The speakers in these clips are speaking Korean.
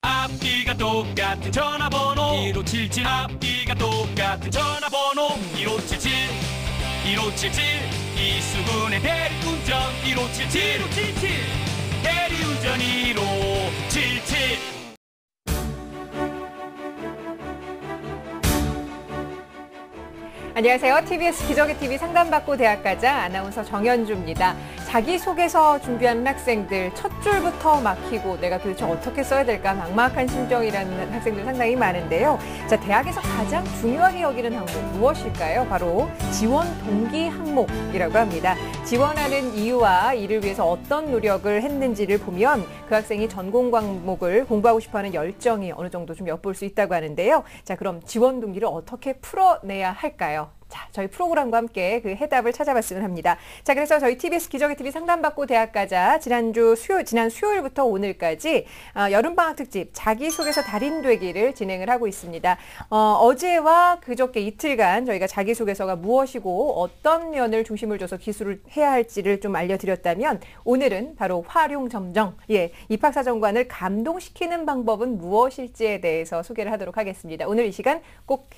앞뒤가 똑같은 전화번호 1577 앞뒤가 똑같은 전화번호 1577 1577 이수근의 대리운전 1577 대리운전 1577. 안녕하세요. TBS 기적의 TV 상담받고 대학가자 아나운서 정현주입니다. 자기소개서 준비하는 학생들 첫 줄부터 막히고 내가 도대체 어떻게 써야 될까 막막한 심정이라는 학생들 상당히 많은데요. 자, 대학에서 가장 중요하게 여기는 항목 무엇일까요? 바로 지원 동기 항목이라고 합니다. 지원하는 이유와 이를 위해서 어떤 노력을 했는지를 보면 그 학생이 전공 과목을 공부하고 싶어하는 열정이 어느 정도 좀 엿볼 수 있다고 하는데요. 자, 그럼 지원 동기를 어떻게 풀어내야 할까요? 자, 저희 프로그램과 함께 그 해답을 찾아봤으면 합니다. 자, 그래서 저희 TBS 기적의 TV 상담받고 대학가자 지난 수요일부터 오늘까지 여름방학 특집 자기소개서 달인 되기를 진행을 하고 있습니다. 어제와 그저께 이틀간 저희가 자기소개서가 무엇이고 어떤 면을 중심을 둬서 기술을 해야 할지를 좀 알려드렸다면 오늘은 바로 활용점정, 입학사정관을 감동시키는 방법은 무엇일지에 대해서 소개를 하도록 하겠습니다. 오늘 이 시간 꼭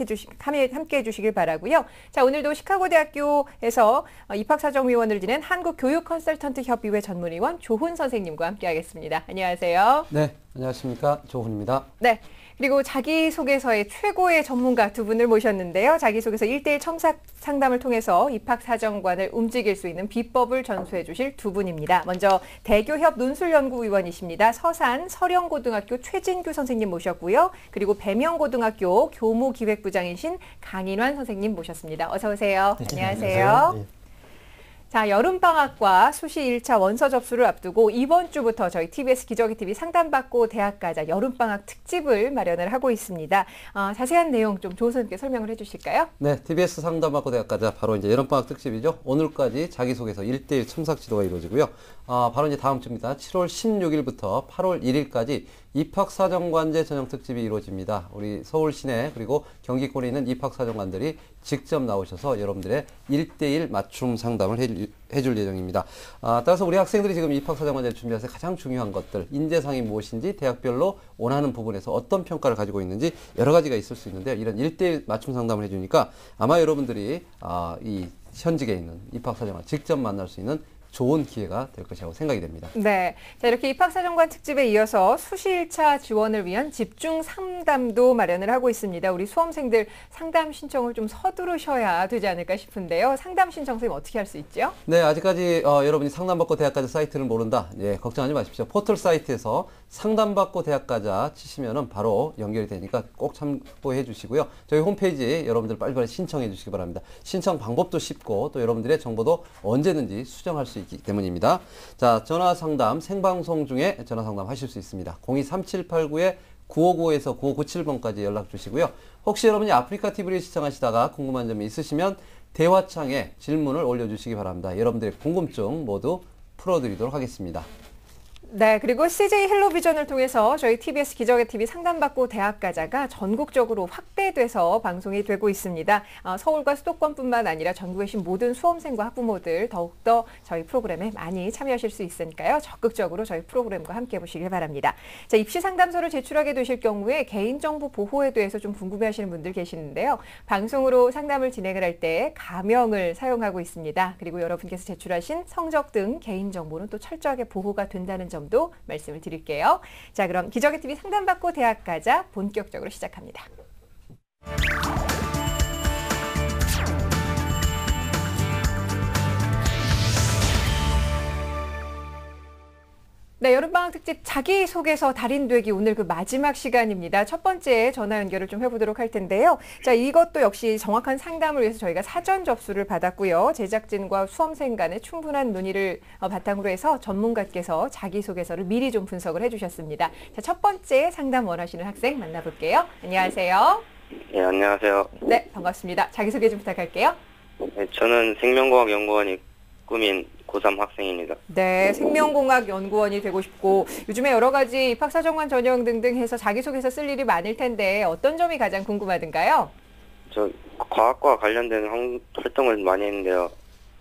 함께 해주시길 바라고요. 자, 오늘도 시카고대학교에서 입학사정위원을 지낸 한국교육컨설턴트협의회 전문위원 조훈 선생님과 함께하겠습니다. 안녕하세요. 네, 안녕하십니까. 조훈입니다. 네. 그리고 자기소개서의 최고의 전문가 두 분을 모셨는데요. 자기소개서 1:1 첨삭 상담을 통해서 입학사정관을 움직일 수 있는 비법을 전수해 주실 두 분입니다. 먼저 대교협 논술연구위원이십니다. 서산 서령고등학교 최진규 선생님 모셨고요. 그리고 배명고등학교 교무기획부장이신 강인환 선생님 모셨습니다. 어서 오세요. 네, 안녕하세요. 안녕하세요. 네. 자, 여름방학과 수시 1차 원서 접수를 앞두고 이번 주부터 저희 TBS 기적의 TV 상담받고 대학가자 여름방학 특집을 마련을 하고 있습니다. 자세한 내용 좀 조은 선생님께 설명을 해주실까요? 네, TBS 상담받고 대학가자 바로 이제 여름방학 특집이죠. 오늘까지 자기소개서 1:1 첨삭 지도가 이루어지고요. 바로 이제 다음 주입니다. 7월 16일부터 8월 1일까지 입학사정관제 전형 특집이 이루어집니다. 우리 서울 시내 그리고 경기권에 있는 입학사정관들이 직접 나오셔서 여러분들의 1:1 맞춤 상담을 해줄 예정입니다. 따라서 우리 학생들이 지금 입학사정관제를 준비해서 가장 중요한 것들, 인재상이 무엇인지, 대학별로 원하는 부분에서 어떤 평가를 가지고 있는지 여러 가지가 있을 수 있는데요. 이런 1:1 맞춤 상담을 해주니까 아마 여러분들이 이 현직에 있는 입학사정관 직접 만날 수 있는 좋은 기회가 될 것이라고 생각이 됩니다. 네. 자, 이렇게 입학사정관 특집에 이어서 수시 1차 지원을 위한 집중 상담도 마련을 하고 있습니다. 우리 수험생들 상담 신청을 좀 서두르셔야 되지 않을까 싶은데요. 상담 신청 선생님 어떻게 할 수 있죠? 네, 아직까지 여러분이 상담받고 대학가자 사이트를 모른다. 걱정하지 마십시오. 포털 사이트에서 상담받고 대학가자 치시면은 바로 연결이 되니까 꼭 참고해 주시고요. 저희 홈페이지에 여러분들 빨리빨리 신청해 주시기 바랍니다. 신청 방법도 쉽고 또 여러분들의 정보도 언제든지 수정할 수 있기 때문입니다. 자, 전화 상담 생방송 중에 전화 상담 하실 수 있습니다. 02-3789-9595에서 9597번까지 연락 주시고요. 혹시 여러분이 아프리카 TV를 시청하시다가 궁금한 점이 있으시면 대화창에 질문을 올려주시기 바랍니다. 여러분들의 궁금증 모두 풀어드리도록 하겠습니다. 네, 그리고 CJ 헬로비전을 통해서 저희 TBS 기적의 TV 상담받고 대학가자가 전국적으로 확대돼서 방송이 되고 있습니다. 서울과 수도권뿐만 아니라 전국에 계신 모든 수험생과 학부모들 더욱더 저희 프로그램에 많이 참여하실 수 있으니까요. 적극적으로 저희 프로그램과 함께 해보시길 바랍니다. 자, 입시 상담서를 제출하게 되실 경우에 개인정보 보호에 대해서 좀 궁금해하시는 분들 계시는데요. 방송으로 상담을 진행을 할 때 가명을 사용하고 있습니다. 그리고 여러분께서 제출하신 성적 등 개인정보는 또 철저하게 보호가 된다는 점도 말씀을 드릴게요. 자, 그럼 기적의 TV 상담받고 대학가자 본격적으로 시작합니다. 네, 여름방학 특집 자기소개서 달인 되기 오늘 그 마지막 시간입니다. 첫 번째 전화 연결을 좀 해보도록 할 텐데요. 자, 이것도 역시 정확한 상담을 위해서 저희가 사전 접수를 받았고요. 제작진과 수험생 간의 충분한 논의를 바탕으로 해서 전문가께서 자기소개서를 미리 좀 분석을 해주셨습니다. 자, 첫 번째 상담 원하시는 학생 만나볼게요. 안녕하세요. 네, 안녕하세요. 네, 반갑습니다. 자기소개 좀 부탁할게요. 네, 저는 생명과학 연구원이 꿈인 고3 학생입니다. 네, 생명공학연구원이 되고 싶고 요즘에 여러 가지 입학사정관 전형 등등 해서 자기소개서 쓸 일이 많을 텐데 어떤 점이 가장 궁금하던가요? 저 과학과 관련된 활동을 많이 했는데요.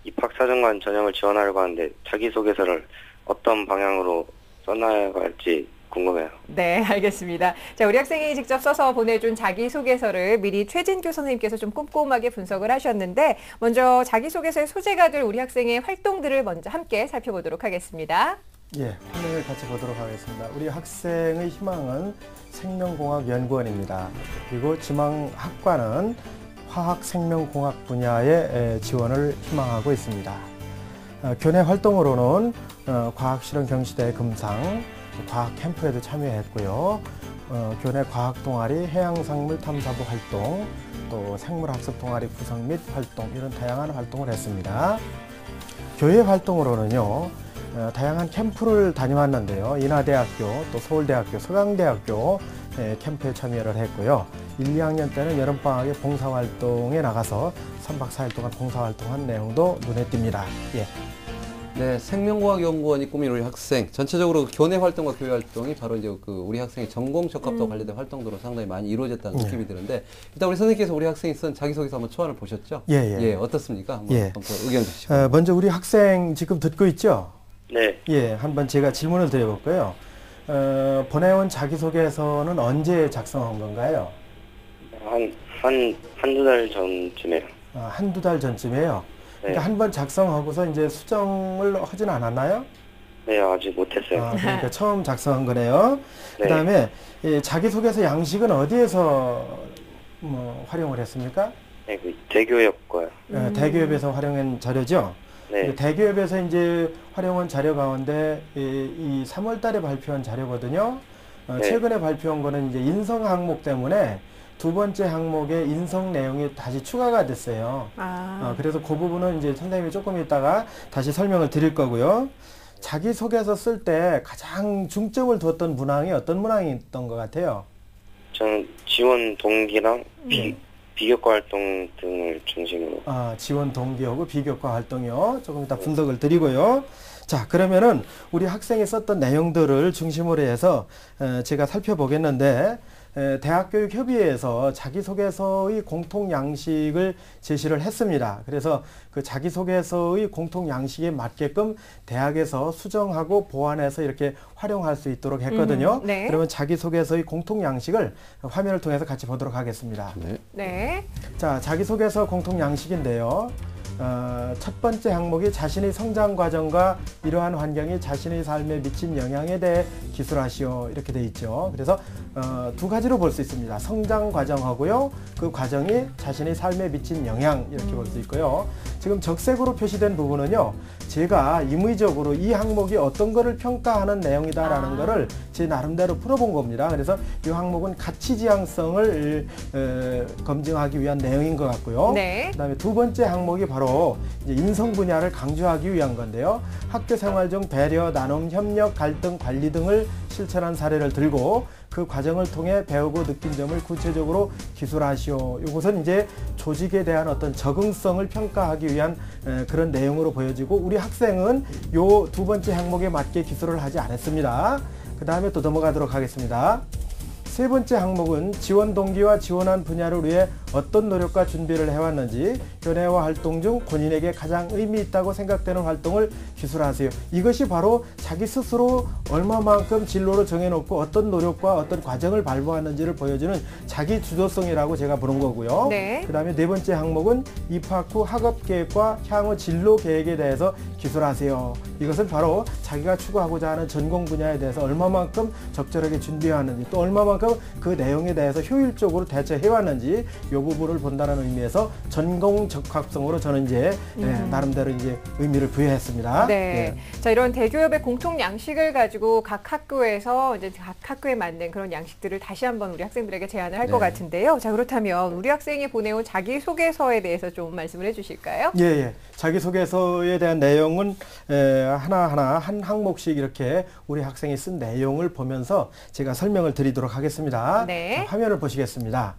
입학사정관 전형을 지원하려고 하는데 자기소개서를 어떤 방향으로 써나갈지 궁금해요. 네, 알겠습니다. 자, 우리 학생이 직접 써서 보내준 자기소개서를 미리 최진규 선생님께서 좀 꼼꼼하게 분석을 하셨는데 먼저 자기소개서의 소재가 될 우리 학생의 활동들을 먼저 함께 살펴보도록 하겠습니다. 예, 화면을 같이 보도록 하겠습니다. 우리 학생의 희망은 생명공학연구원입니다. 그리고 지망학과는 화학생명공학 분야의 지원을 희망하고 있습니다. 교내 활동으로는 과학실험 경시대 금상, 과학 캠프에도 참여했고요. 교내 과학 동아리 해양생물 탐사부 활동, 또 생물학습 동아리 구성 및 활동 이런 다양한 활동을 했습니다. 교회 활동으로는요. 다양한 캠프를 다녀왔는데요. 인하대학교, 또 서울대학교, 서강대학교 캠프에 참여를 했고요. 1, 2학년 때는 여름방학에 봉사활동에 나가서 3박 4일 동안 봉사활동한 내용도 눈에 띕니다. 예. 네, 생명공학연구원이 꾸민 우리 학생 전체적으로 교내 활동과 교회 활동이 바로 이제 우리 학생의 전공 적합도와 관련된 활동들로 상당히 많이 이루어졌다는 느낌이 드는데 일단 우리 선생님께서 우리 학생이 쓴 자기소개서 한번 초안을 보셨죠? 예, 어떻습니까? 한번 의견 주시죠. 먼저 우리 학생 지금 듣고 있죠? 네. 예, 한번 제가 질문을 드려볼까요? 보내온 자기소개서는 언제 작성한 건가요? 한두 달 전쯤에요. 한두 달 전쯤에요? 네. 그러니까 한 번 작성하고서 이제 수정을 하진 않았나요? 네, 아직 못했어요. 그러니까 처음 작성한 거네요. 네. 그 다음에 자기소개서 양식은 어디에서 활용을 했습니까? 네, 그 대교협과요. 대기업에서 활용한 자료죠? 네. 대기업에서 이제 활용한 자료 가운데 이 3월 달에 발표한 자료거든요. 네. 최근에 발표한 거는 이제 인성 항목 때문에 두 번째 항목에 인성 내용이 다시 추가가 됐어요. 그래서 그 부분은 이제 선생님이 조금 있다가 다시 설명을 드릴 거고요. 자기소개서 쓸 때 가장 중점을 두었던 문항이 어떤 문항이었던 것 같아요? 저는 지원 동기랑 비교과 활동 등을 중심으로. 지원 동기하고 비교과 활동이요. 조금 이따 분석을 드리고요. 자, 그러면은 우리 학생이 썼던 내용들을 중심으로 해서 제가 살펴보겠는데 대학교육협의회에서 자기소개서의 공통 양식을 제시를 했습니다. 그래서 그 자기소개서의 공통 양식에 맞게끔 대학에서 수정하고 보완해서 이렇게 활용할 수 있도록 했거든요. 네. 그러면 자기소개서의 공통 양식을 화면을 통해서 같이 보도록 하겠습니다. 네. 자, 자기소개서 공통 양식인데요. 첫 번째 항목이 자신의 성장 과정과 이러한 환경이 자신의 삶에 미친 영향에 대해 기술하시오 이렇게 돼 있죠. 그래서 두 가지로 볼 수 있습니다. 성장 과정하고요. 그 과정이 자신의 삶에 미친 영향 이렇게 볼 수 있고요. 지금 적색으로 표시된 부분은요. 제가 임의적으로 이 항목이 어떤 거를 평가하는 내용이다라는 거를 제 나름대로 풀어본 겁니다. 그래서 이 항목은 가치 지향성을 검증하기 위한 내용인 것 같고요. 네. 그다음에 두 번째 항목이 바로 이제 인성 분야를 강조하기 위한 건데요. 학교 생활 중 배려, 나눔, 협력, 갈등, 관리 등을 실천한 사례를 들고 그 과정을 통해 배우고 느낀 점을 구체적으로 기술하시오. 이것은 이제 조직에 대한 어떤 적응성을 평가하기 위한 그런 내용으로 보여지고 우리 학생은 요 두 번째 항목에 맞게 기술을 하지 않았습니다. 그 다음에 또 넘어가도록 하겠습니다. 세 번째 항목은 지원 동기와 지원한 분야를 위해 어떤 노력과 준비를 해왔는지 교내와 활동 중 본인에게 가장 의미 있다고 생각되는 활동을 기술하세요. 이것이 바로 자기 스스로 얼마만큼 진로를 정해놓고 어떤 노력과 어떤 과정을 밟아왔는지를 보여주는 자기 주도성이라고 제가 부른 거고요. 네. 그 다음에 네 번째 항목은 입학 후 학업 계획과 향후 진로 계획에 대해서 기술하세요. 이것은 바로 자기가 추구하고자 하는 전공 분야에 대해서 얼마만큼 적절하게 준비해왔는지 또 얼마만큼 그 내용에 대해서 효율적으로 대처해왔는지 이 부분을 본다는 의미에서 전공 적합성으로 저는 이제 나름대로 이제 의미를 부여했습니다. 네. 자, 이런 대교협의 공통 양식을 가지고 각 학교에서 이제 각 학교에 맞는 그런 양식들을 다시 한번 우리 학생들에게 제안을 할 것 같은데요. 자, 그렇다면 우리 학생이 보내온 자기소개서에 대해서 좀 말씀을 해주실까요? 예. 자기소개서에 대한 내용은 하나하나 한 항목씩 이렇게 우리 학생이 쓴 내용을 보면서 제가 설명을 드리도록 하겠습니다. 네. 자, 화면을 보시겠습니다.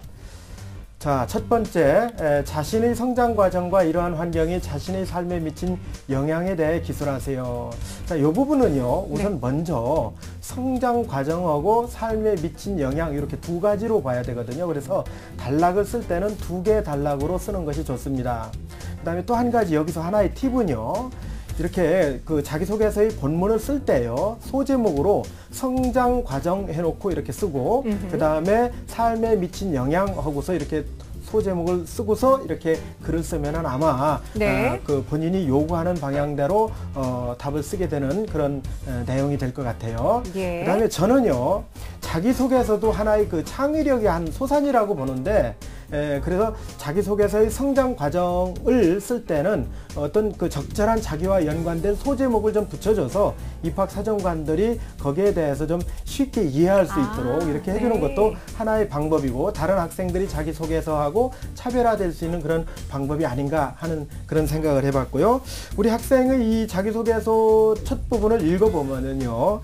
자, 첫 번째, 자신의 성장 과정과 이러한 환경이 자신의 삶에 미친 영향에 대해 기술하세요. 자, 이 부분은요, 우선 먼저 성장 과정하고 삶에 미친 영향 이렇게 두 가지로 봐야 되거든요. 그래서 단락을 쓸 때는 두 개의 단락으로 쓰는 것이 좋습니다. 그 다음에 또 한 가지 여기서 하나의 팁은요. 이렇게 그 자기소개서의 본문을 쓸 때요, 소제목으로 성장 과정 해놓고 이렇게 쓰고, 그 다음에 삶에 미친 영향 하고서 이렇게 소제목을 쓰고서 이렇게 글을 쓰면은 아마 네. 그 본인이 요구하는 방향대로 답을 쓰게 되는 그런 내용이 될 것 같아요. 예. 그다음에 저는요, 자기소개서도 하나의 그 창의력의 한 소산이라고 보는데, 그래서 자기소개서의 성장 과정을 쓸 때는 어떤 그 적절한 자기와 연관된 소제목을 좀 붙여줘서 입학사정관들이 거기에 대해서 좀 쉽게 이해할 수 있도록 이렇게 해주는 네. 것도 하나의 방법이고, 다른 학생들이 자기소개서하고 차별화될 수 있는 그런 방법이 아닌가 하는 그런 생각을 해봤고요. 우리 학생의 이 자기소개서 첫 부분을 읽어보면은요,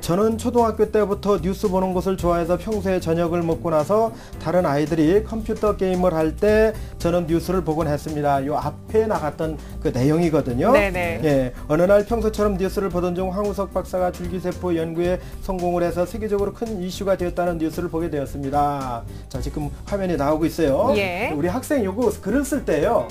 저는 초등학교 때부터 뉴스 보는 것을 좋아해서 평소에 저녁을 먹고 나서 다른 아이들이 컴퓨터 게임을 할 때 저는 뉴스를 보곤 했습니다. 요 앞에 나갔던 그 내용이거든요. 네네. 예, 어느 날 평소처럼 뉴스를 보던 중 황우석 박사가 줄기세포 연구에 성공을 해서 세계적으로 큰 이슈가 되었다는 뉴스를 보게 되었습니다. 자, 지금 화면에 나오고 있어요. 예. 우리 학생 요거 글을 쓸 때요,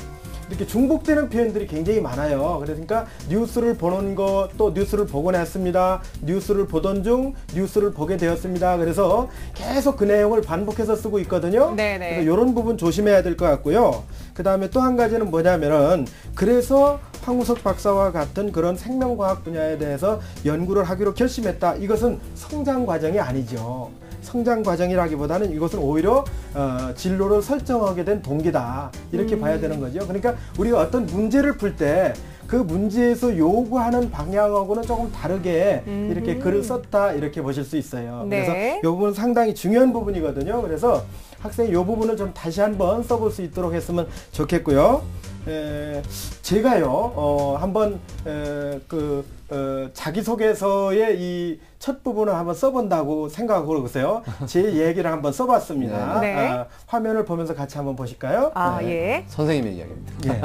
이렇게 중복되는 표현들이 굉장히 많아요. 그러니까 뉴스를 보는 것, 또 뉴스를 보곤 했습니다. 뉴스를 보던 중 뉴스를 보게 되었습니다. 그래서 계속 그 내용을 반복해서 쓰고 있거든요. 네네. 그래서 이런 부분 조심해야 될 것 같고요. 그 다음에 또 한 가지는 뭐냐면은, 그래서 황우석 박사와 같은 그런 생명과학 분야에 대해서 연구를 하기로 결심했다. 이것은 성장 과정이 아니죠. 성장 과정이라기보다는 이것은 오히려 진로를 설정하게 된 동기다, 이렇게 봐야 되는 거죠. 그러니까 우리가 어떤 문제를 풀 때 그 문제에서 요구하는 방향하고는 조금 다르게 이렇게 글을 썼다, 이렇게 보실 수 있어요. 네. 그래서 이 부분은 상당히 중요한 부분이거든요. 그래서 학생이 이 부분을 좀 다시 한번 써볼 수 있도록 했으면 좋겠고요. 제가요, 한번 자기소개서의 이 첫 부분을 한번 써본다고 생각하고 보세요. 제 얘기를 한번 써봤습니다. 네. 화면을 보면서 같이 한번 보실까요? 아, 네. 예. 선생님의 이야기입니다. 예.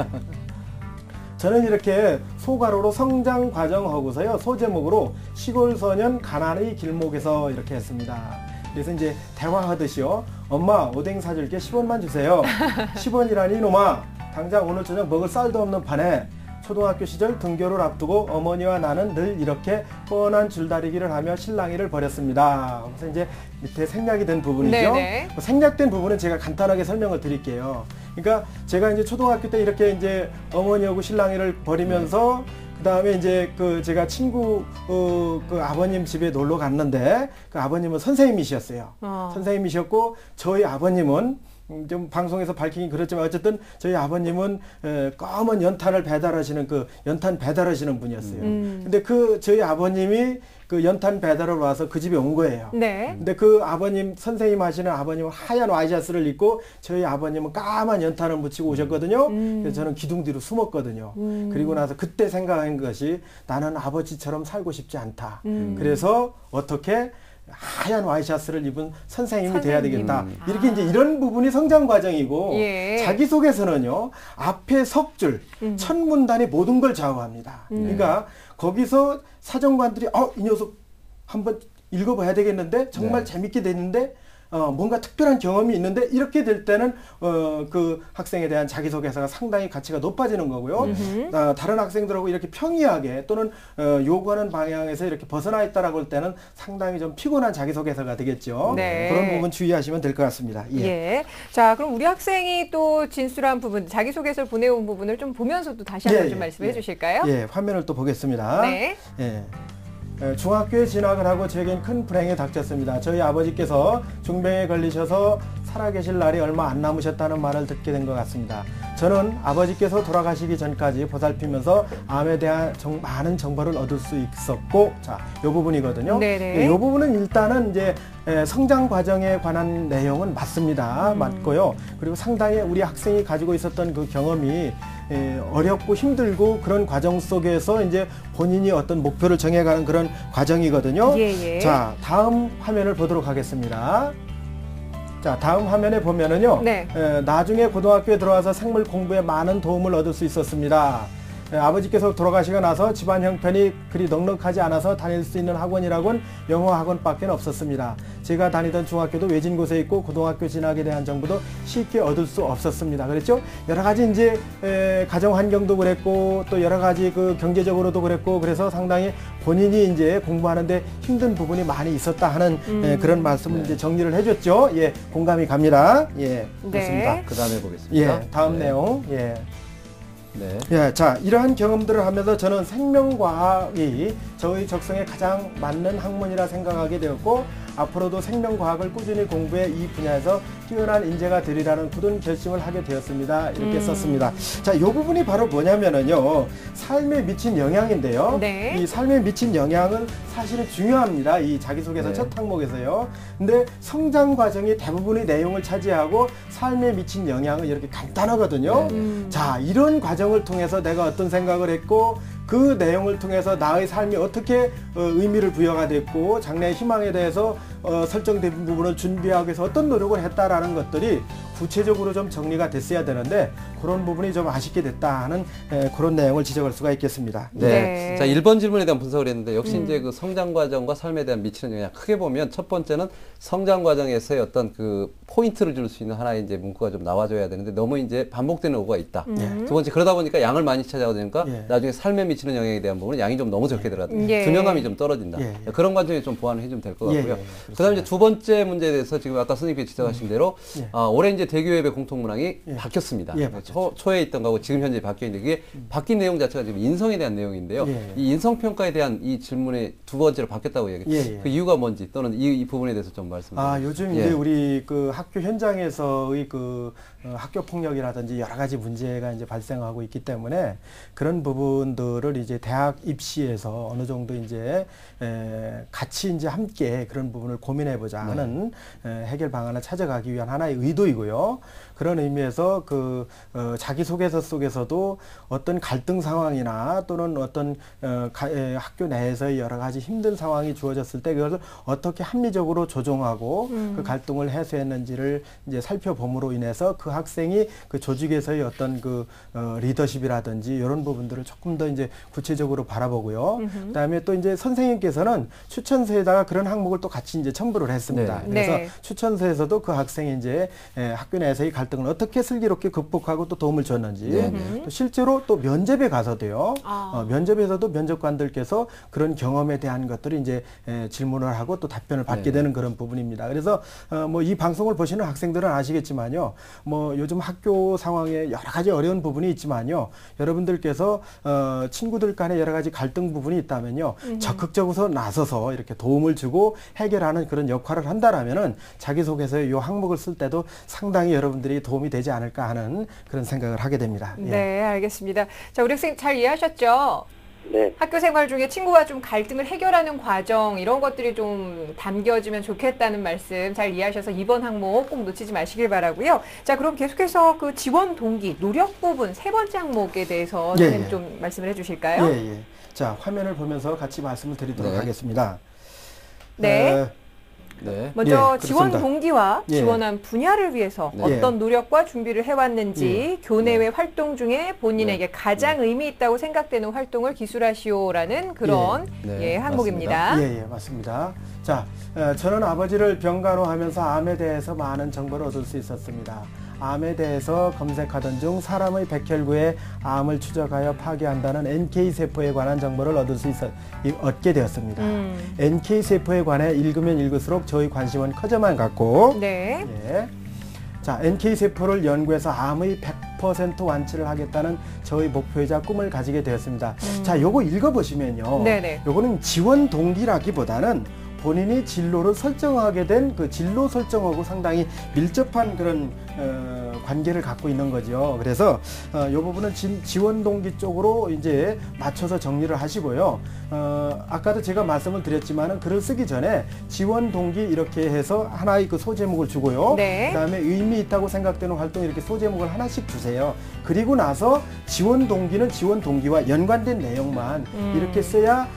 저는 이렇게 소가로로 성장 과정하고서요, 소제목으로 시골 소년 가난의 길목에서 이렇게 했습니다. 그래서 이제 대화하듯이요, 엄마 오뎅 사줄게 10원만 주세요. 10원이라니 이놈아, 당장 오늘 저녁 먹을 쌀도 없는 판에 초등학교 시절 등교를 앞두고 어머니와 나는 늘 이렇게 뻔한 줄다리기를 하며 실랑이를 벌였습니다. 그래서 이제 밑에 생략이 된 부분이죠. 네네. 생략된 부분은 제가 간단하게 설명을 드릴게요. 그러니까 제가 이제 초등학교 때 이렇게 이제 어머니하고 실랑이를 벌이면서 그 다음에 이제 제가 친구 그 아버님 집에 놀러 갔는데, 그 아버님은 선생님이셨어요. 선생님이셨고, 저희 아버님은 좀 방송에서 밝히긴 그렇지만 어쨌든 저희 아버님은 검은 연탄을 배달하시는 연탄 배달하시는 분이었어요. 근데 저희 아버님이 그 연탄 배달을 와서 그 집에 온 거예요. 네. 근데 그 아버님, 선생님 하시는 아버님은 하얀 와이셔츠를 입고 저희 아버님은 까만 연탄을 묻히고 오셨거든요. 그래서 저는 기둥 뒤로 숨었거든요. 그리고 나서 그때 생각한 것이, 나는 아버지처럼 살고 싶지 않다. 그래서 어떻게 하얀 와이셔츠를 입은 선생님이 돼야 되겠다. 이렇게 이제 이런 부분이 성장 과정이고, 예. 자기소개서는요, 앞에 석 줄, 첫 문단이 모든 걸 좌우합니다. 그러니까 거기서 사정관들이 이 녀석 한번 읽어봐야 되겠는데, 정말 재밌게 됐는데, 뭔가 특별한 경험이 있는데, 이렇게 될 때는 그 학생에 대한 자기소개서가 상당히 가치가 높아지는 거고요. 다른 학생들하고 이렇게 평이하게 또는 요구하는 방향에서 이렇게 벗어나 있다라고 할 때는 상당히 좀 피곤한 자기소개서가 되겠죠. 네. 그런 부분 주의하시면 될 것 같습니다. 예. 예. 자, 그럼 우리 학생이 또 진술한 부분, 자기소개서를 보내온 부분을 좀 보면서도 다시 한번 좀 말씀해 주실까요? 예, 화면을 또 보겠습니다. 네. 예. 중학교에 진학을 하고 제겐 큰 불행이 닥쳤습니다. 저희 아버지께서 중병에 걸리셔서 살아계실 날이 얼마 안 남으셨다는 말을 듣게 된 것 같습니다. 저는 아버지께서 돌아가시기 전까지 보살피면서 암에 대한 많은 정보를 얻을 수 있었고, 자, 요 부분이거든요. 네네. 요 부분은 일단은 이제 성장 과정에 관한 내용은 맞습니다. 맞고요. 그리고 상당히 우리 학생이 가지고 있었던 그 경험이 어렵고 힘들고 그런 과정 속에서 이제 본인이 어떤 목표를 정해가는 그런 과정이거든요. 예. 자, 다음 화면을 보도록 하겠습니다. 자, 다음 화면에 보면은요. 네. 나중에 고등학교에 들어와서 생물 공부에 많은 도움을 얻을 수 있었습니다. 아버지께서 돌아가시고 나서 집안 형편이 그리 넉넉하지 않아서 다닐 수 있는 학원이라곤 영어 학원밖에 없었습니다. 제가 다니던 중학교도 외진 곳에 있고 고등학교 진학에 대한 정보도 쉽게 얻을 수 없었습니다. 그랬죠? 여러 가지 이제 가정 환경도 그랬고 또 여러 가지 그 경제적으로도 그랬고 그래서 상당히 본인이 이제 공부하는데 힘든 부분이 많이 있었다 하는 그런 말씀을 이제 정리를 해줬죠. 예, 공감이 갑니다. 예, 그렇습니다. 네. 그 다음에 보겠습니다. 예, 다음 내용. 예. 네. 예, 자, 이러한 경험들을 하면서 저는 생명과학이 저의 적성에 가장 맞는 학문이라 생각하게 되었고 앞으로도 생명과학을 꾸준히 공부해 이 분야에서 뛰어난 인재가 되리라는 굳은 결심을 하게 되었습니다. 이렇게 썼습니다. 자, 이 부분이 바로 뭐냐면은요, 삶에 미친 영향인데요. 네. 이 삶에 미친 영향은 사실은 중요합니다. 이 자기소개서 네. 첫 항목에서요. 근데 성장 과정이 대부분의 내용을 차지하고 삶에 미친 영향은 이렇게 간단하거든요. 자, 이런 과정을 통해서 내가 어떤 생각을 했고 그 내용을 통해서 나의 삶이 어떻게 의미를 부여가 됐고 장래의 희망에 대해서 설정된 부분을 준비하기 위해서 어떤 노력을 했다라는 것들이 구체적으로 좀 정리가 됐어야 되는데 그런 부분이 좀 아쉽게 됐다 하는 그런 내용을 지적할 수가 있겠습니다. 네. 네. 자, 1번 질문에 대한 분석을 했는데 역시 이제 그 성장 과정과 삶에 대한 미치는 영향 크게 보면 첫 번째는 성장 과정에서의 어떤 그 포인트를 줄 수 있는 하나의 이제 문구가 좀 나와줘야 되는데 너무 이제 반복되는 오가 있다. 두 번째 그러다 보니까 양을 많이 차지하다 보니까 예. 나중에 삶에 미치는 영향에 대한 부분은 양이 좀 너무 적게 들어간다. 예. 균형감이 좀 떨어진다. 예. 그런 관점에 좀 보완을 해주면 될 것 예, 같고요. 예, 그다음에 이제 두 번째 문제에 대해서 지금 아까 선생님께서 지적하신 대로 예. 올해 이제 대교협의 공통문항이 예. 바뀌었습니다. 예, 바뀌었죠. 초에 있던 거하고 지금 현재 바뀌어 있는데 그게 바뀐 내용 자체가 지금 인성에 대한 내용인데요. 예. 이 인성평가에 대한 이 질문에 두 번째로 바뀌었다고 얘기해요. 예, 예. 그 이유가 뭔지 또는 이 부분에 대해서 좀 말씀. 요즘 예. 이제 우리 그 학교 현장에서의 그 학교 폭력이라든지 여러 가지 문제가 이제 발생하고 있기 때문에 그런 부분들을 이제 대학 입시에서 어느 정도 이제 같이 이제 함께 그런 부분을 고민해보자 하는 해결 방안을 찾아가기 위한 하나의 의도이고요. 그런 의미에서 그 자기소개서 속에서도 어떤 갈등 상황이나 또는 어떤 학교 내에서의 여러 가지 힘든 상황이 주어졌을 때 그것을 어떻게 합리적으로 조정하고 그 갈등을 해소했는지를 이제 살펴봄으로 인해서 그 학생이 그 조직에서의 어떤 그 리더십이라든지 이런 부분들을 조금 더 이제 구체적으로 바라보고요. 그다음에 또 이제 선생님께서는 추천서에다가 그런 항목을 또 같이 이제 첨부를 했습니다. 네. 그래서 네. 추천서에서도 그 학생이 이제 학교 내에서의 갈등을 어떻게 슬기롭게 극복하고 또 도움을 줬는지 네. 또 실제로 또 면접에 가서도요. 아. 면접에서도 면접관들께서 그런 경험에 대한 것들을 이제 질문을 하고 또 답변을 받게 네. 되는 그런 부분입니다. 그래서 뭐 이 방송을 보시는 학생들은 아시겠지만요. 뭐 요즘 학교 상황에 여러 가지 어려운 부분이 있지만요. 여러분들께서 친구들 간에 여러 가지 갈등 부분이 있다면요. 적극적으로 나서서 이렇게 도움을 주고 해결하는 그런 역할을 한다라면은 자기소개서의 이 항목을 쓸 때도 상당히 여러분들이 도움이 되지 않을까 하는 그런 생각을 하게 됩니다. 예. 네, 알겠습니다. 자, 우리 학생 잘 이해하셨죠? 네. 학교 생활 중에 친구와 좀 갈등을 해결하는 과정 이런 것들이 좀 담겨지면 좋겠다는 말씀 잘 이해하셔서 이번 항목 꼭 놓치지 마시길 바라고요. 자, 그럼 계속해서 그 지원 동기, 노력 부분 세 번째 항목에 대해서 예, 선생님 예. 좀 말씀을 해주실까요? 예, 예. 자, 화면을 보면서 같이 말씀을 드리도록 네. 하겠습니다. 네. 네. 먼저 예, 지원 그렇습니다. 동기와 예. 지원한 분야를 위해서 네. 어떤 노력과 준비를 해왔는지 교내외 활동 중에 본인에게 가장 의미 있다고 생각되는 활동을 기술하시오라는 그런 네. 예, 항목입니다. 예, 예, 맞습니다. 자, 저는 아버지를 병간호하면서 암에 대해서 많은 정보를 얻을 수 있었습니다. 암에 대해서 검색하던 중 사람의 백혈구에 암을 추적하여 파괴한다는 NK세포에 관한 정보를 얻게 되었습니다. NK세포에 관해 읽으면 읽을수록 저의 관심은 커져만 갔고 네. 예. 자, NK세포를 연구해서 암의 100% 완치를 하겠다는 저의 목표이자 꿈을 가지게 되었습니다. 자, 요거 읽어보시면요. 네네. 요거는 지원 동기라기보다는 본인이 진로를 설정하게 된 그 진로 설정하고 상당히 밀접한 그런 관계를 갖고 있는 거죠. 그래서 이 부분은 지원 동기 쪽으로 이제 맞춰서 정리를 하시고요. 아까도 제가 말씀을 드렸지만은 글을 쓰기 전에 지원 동기 이렇게 해서 하나의 그 소제목을 주고요. 네. 그다음에 의미 있다고 생각되는 활동 이렇게 소제목을 하나씩 주세요. 그리고 나서 지원 동기는 지원 동기와 연관된 내용만 이렇게 써야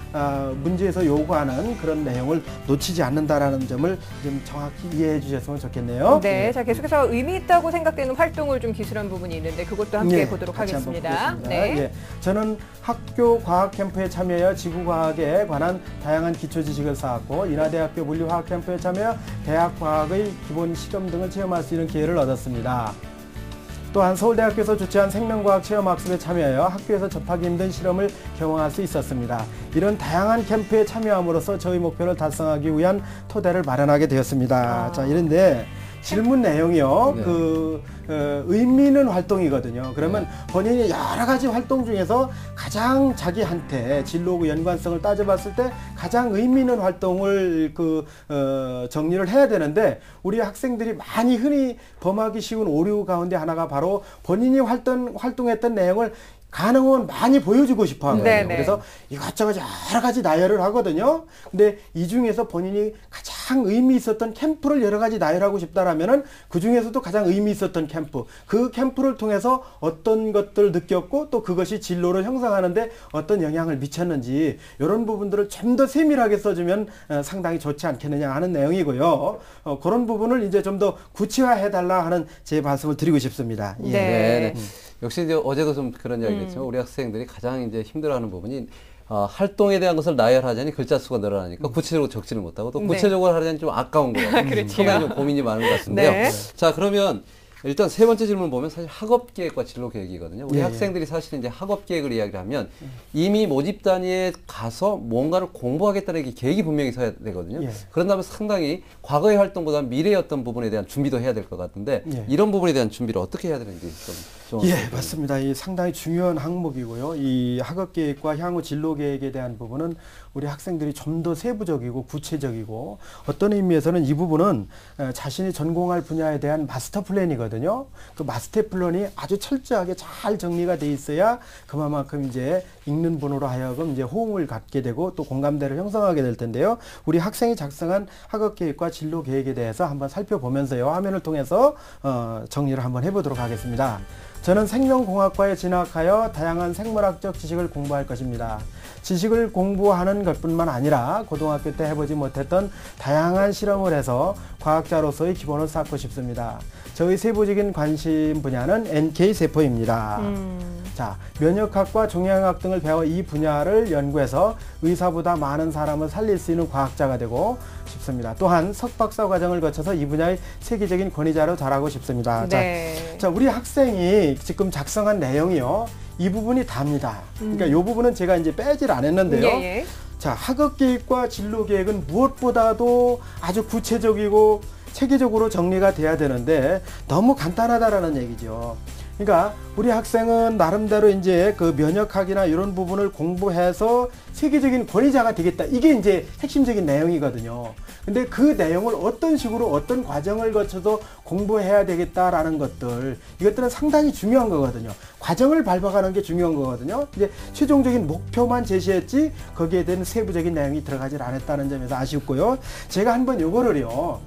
문제에서 요구하는 그런 내용을 놓치지 않는다라는 점을 좀 정확히 이해해 주셨으면 좋겠네요. 네, 자 계속해서 의미 있다고 생각되는 활동을 좀 기술한 부분이 있는데 그것도 함께 보도록 같이 한번 하겠습니다. 보겠습니다. 네. 예, 저는 학교 과학 캠프에 참여하여 지구과학에 관한 다양한 기초 지식을 쌓았고 인하대학교 물리화학 캠프에 참여하여 대학과학의 기본 실험 등을 체험할 수 있는 기회를 얻었습니다. 또한 서울대학교에서 주최한 생명과학 체험학습에 참여하여 학교에서 접하기 힘든 실험을 경험할 수 있었습니다. 이런 다양한 캠프에 참여함으로써 저희 목표를 달성하기 위한 토대를 마련하게 되었습니다. 자, 이런데 질문 내용이요. 네. 의미 있는 활동이거든요. 그러면 본인이 여러 가지 활동 중에서 가장 자기한테 진로하고 연관성을 따져봤을 때 가장 의미 있는 활동을 정리를 해야 되는데 우리 학생들이 많이 흔히 범하기 쉬운 오류 가운데 하나가 바로 본인이 활동했던 내용을 가능하면 많이 보여주고 싶어 하거든요. 그래서 이것저것 여러 가지 나열을 하거든요. 근데 이 중에서 본인이 가장 의미 있었던 캠프를 여러 가지 나열하고 싶다라면은 그 중에서도 가장 의미 있었던 캠프, 그 캠프를 통해서 어떤 것들을 느꼈고 또 그것이 진로를 형성하는데 어떤 영향을 미쳤는지 이런 부분들을 좀 더 세밀하게 써주면 상당히 좋지 않겠느냐 하는 내용이고요. 그런 부분을 이제 좀 더 구체화해달라 하는 제 말씀을 드리고 싶습니다. 예. 네. 역시 이제 어제도 좀 그런 이야기 했지만 우리 학생들이 가장 이제 힘들어하는 부분이 활동에 대한 것을 나열하자니 글자 수가 늘어나니까 구체적으로 적지를 못하고 또 구체적으로 하려니 좀 아까운 거 같아요. 처음에 좀 고민이 많은 것 같은데요. 네. 자, 그러면 일단 세 번째 질문 보면 사실 학업 계획과 진로 계획이거든요. 우리 학생들이 사실 이제 학업 계획을 이야기를 하면 이미 모집 단위에 가서 뭔가를 공부하겠다는 게 계획이 분명히 서야 되거든요. 그런다면 상당히 과거의 활동보다 미래의 어떤 부분에 대한 준비도 해야 될 것 같은데 이런 부분에 대한 준비를 어떻게 해야 되는지 좀 맞습니다. 이 상당히 중요한 항목이고요. 이 학업 계획과 향후 진로 계획에 대한 부분은 우리 학생들이 좀 더 세부적이고 구체적이고 어떤 의미에서는 이 부분은 자신이 전공할 분야에 대한 마스터 플랜이거든요. 그 마스터 플랜이 아주 철저하게 잘 정리가 돼 있어야 그만큼 이제 읽는 분으로 하여금 이제 호응을 갖게 되고 또 공감대를 형성하게 될 텐데요. 우리 학생이 작성한 학업 계획과 진로 계획에 대해서 한번 살펴보면서요. 화면을 통해서 정리를 한번 해보도록 하겠습니다. 저는 생명공학과에 진학하여 다양한 생물학적 지식을 공부할 것입니다. 지식을 공부하는 것뿐만 아니라 고등학교 때 해보지 못했던 다양한 실험을 해서 과학자로서의 기본을 쌓고 싶습니다. 저의 세부적인 관심 분야는 NK세포입니다. 자, 면역학과 종양학 등을 배워 이 분야를 연구해서 의사보다 많은 사람을 살릴 수 있는 과학자가 되고 싶습니다. 또한 석박사 과정을 거쳐서 이 분야의 세계적인 권위자로 자라고 싶습니다. 네. 자, 우리 학생이 지금 작성한 내용이요. 이 부분이 답니다. 그러니까 이 부분은 제가 이제 빼질 않았는데요. 자, 학업 계획과 진로 계획은 무엇보다도 아주 구체적이고 체계적으로 정리가 돼야 되는데 너무 간단하다라는 얘기죠. 그러니까 우리 학생은 나름대로 이제 그 면역학이나 이런 부분을 공부해서 세계적인 권위자가 되겠다. 이게 이제 핵심적인 내용이거든요. 근데 그 내용을 어떤 식으로 어떤 과정을 거쳐서 공부해야 되겠다라는 것들, 이것들은 상당히 중요한 거거든요. 과정을 밟아가는 게 중요한 거거든요. 이제 최종적인 목표만 제시했지 거기에 대한 세부적인 내용이 들어가질 않았다는 점에서 아쉽고요. 제가 한번 요거를요.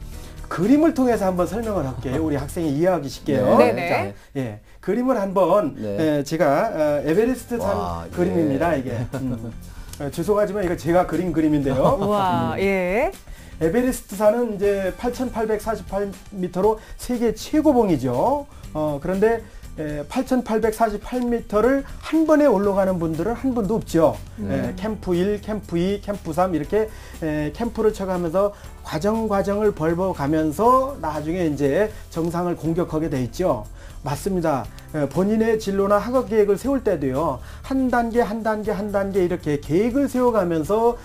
그림을 통해서 한번 설명을 할게요. 우리 학생이 이해하기 쉽게요. 네네. 자, 그림을 한번 제가 에베레스트 산 그림입니다. 이게 죄송하지만 이거 제가 그린 그림인데요. 와, 에베레스트 산은 이제 8,848m로 세계 최고봉이죠. 그런데 8,848m를 한 번에 올라가는 분들은 한 분도 없죠. 캠프 1, 캠프 2, 캠프 3 이렇게 캠프를 쳐가면서 과정을 밟아가면서 나중에 이제 정상을 공격하게 돼 있죠. 맞습니다. 본인의 진로나 학업 계획을 세울 때도요, 한 단계 한 단계 한 단계 이렇게 계획을 세워가면서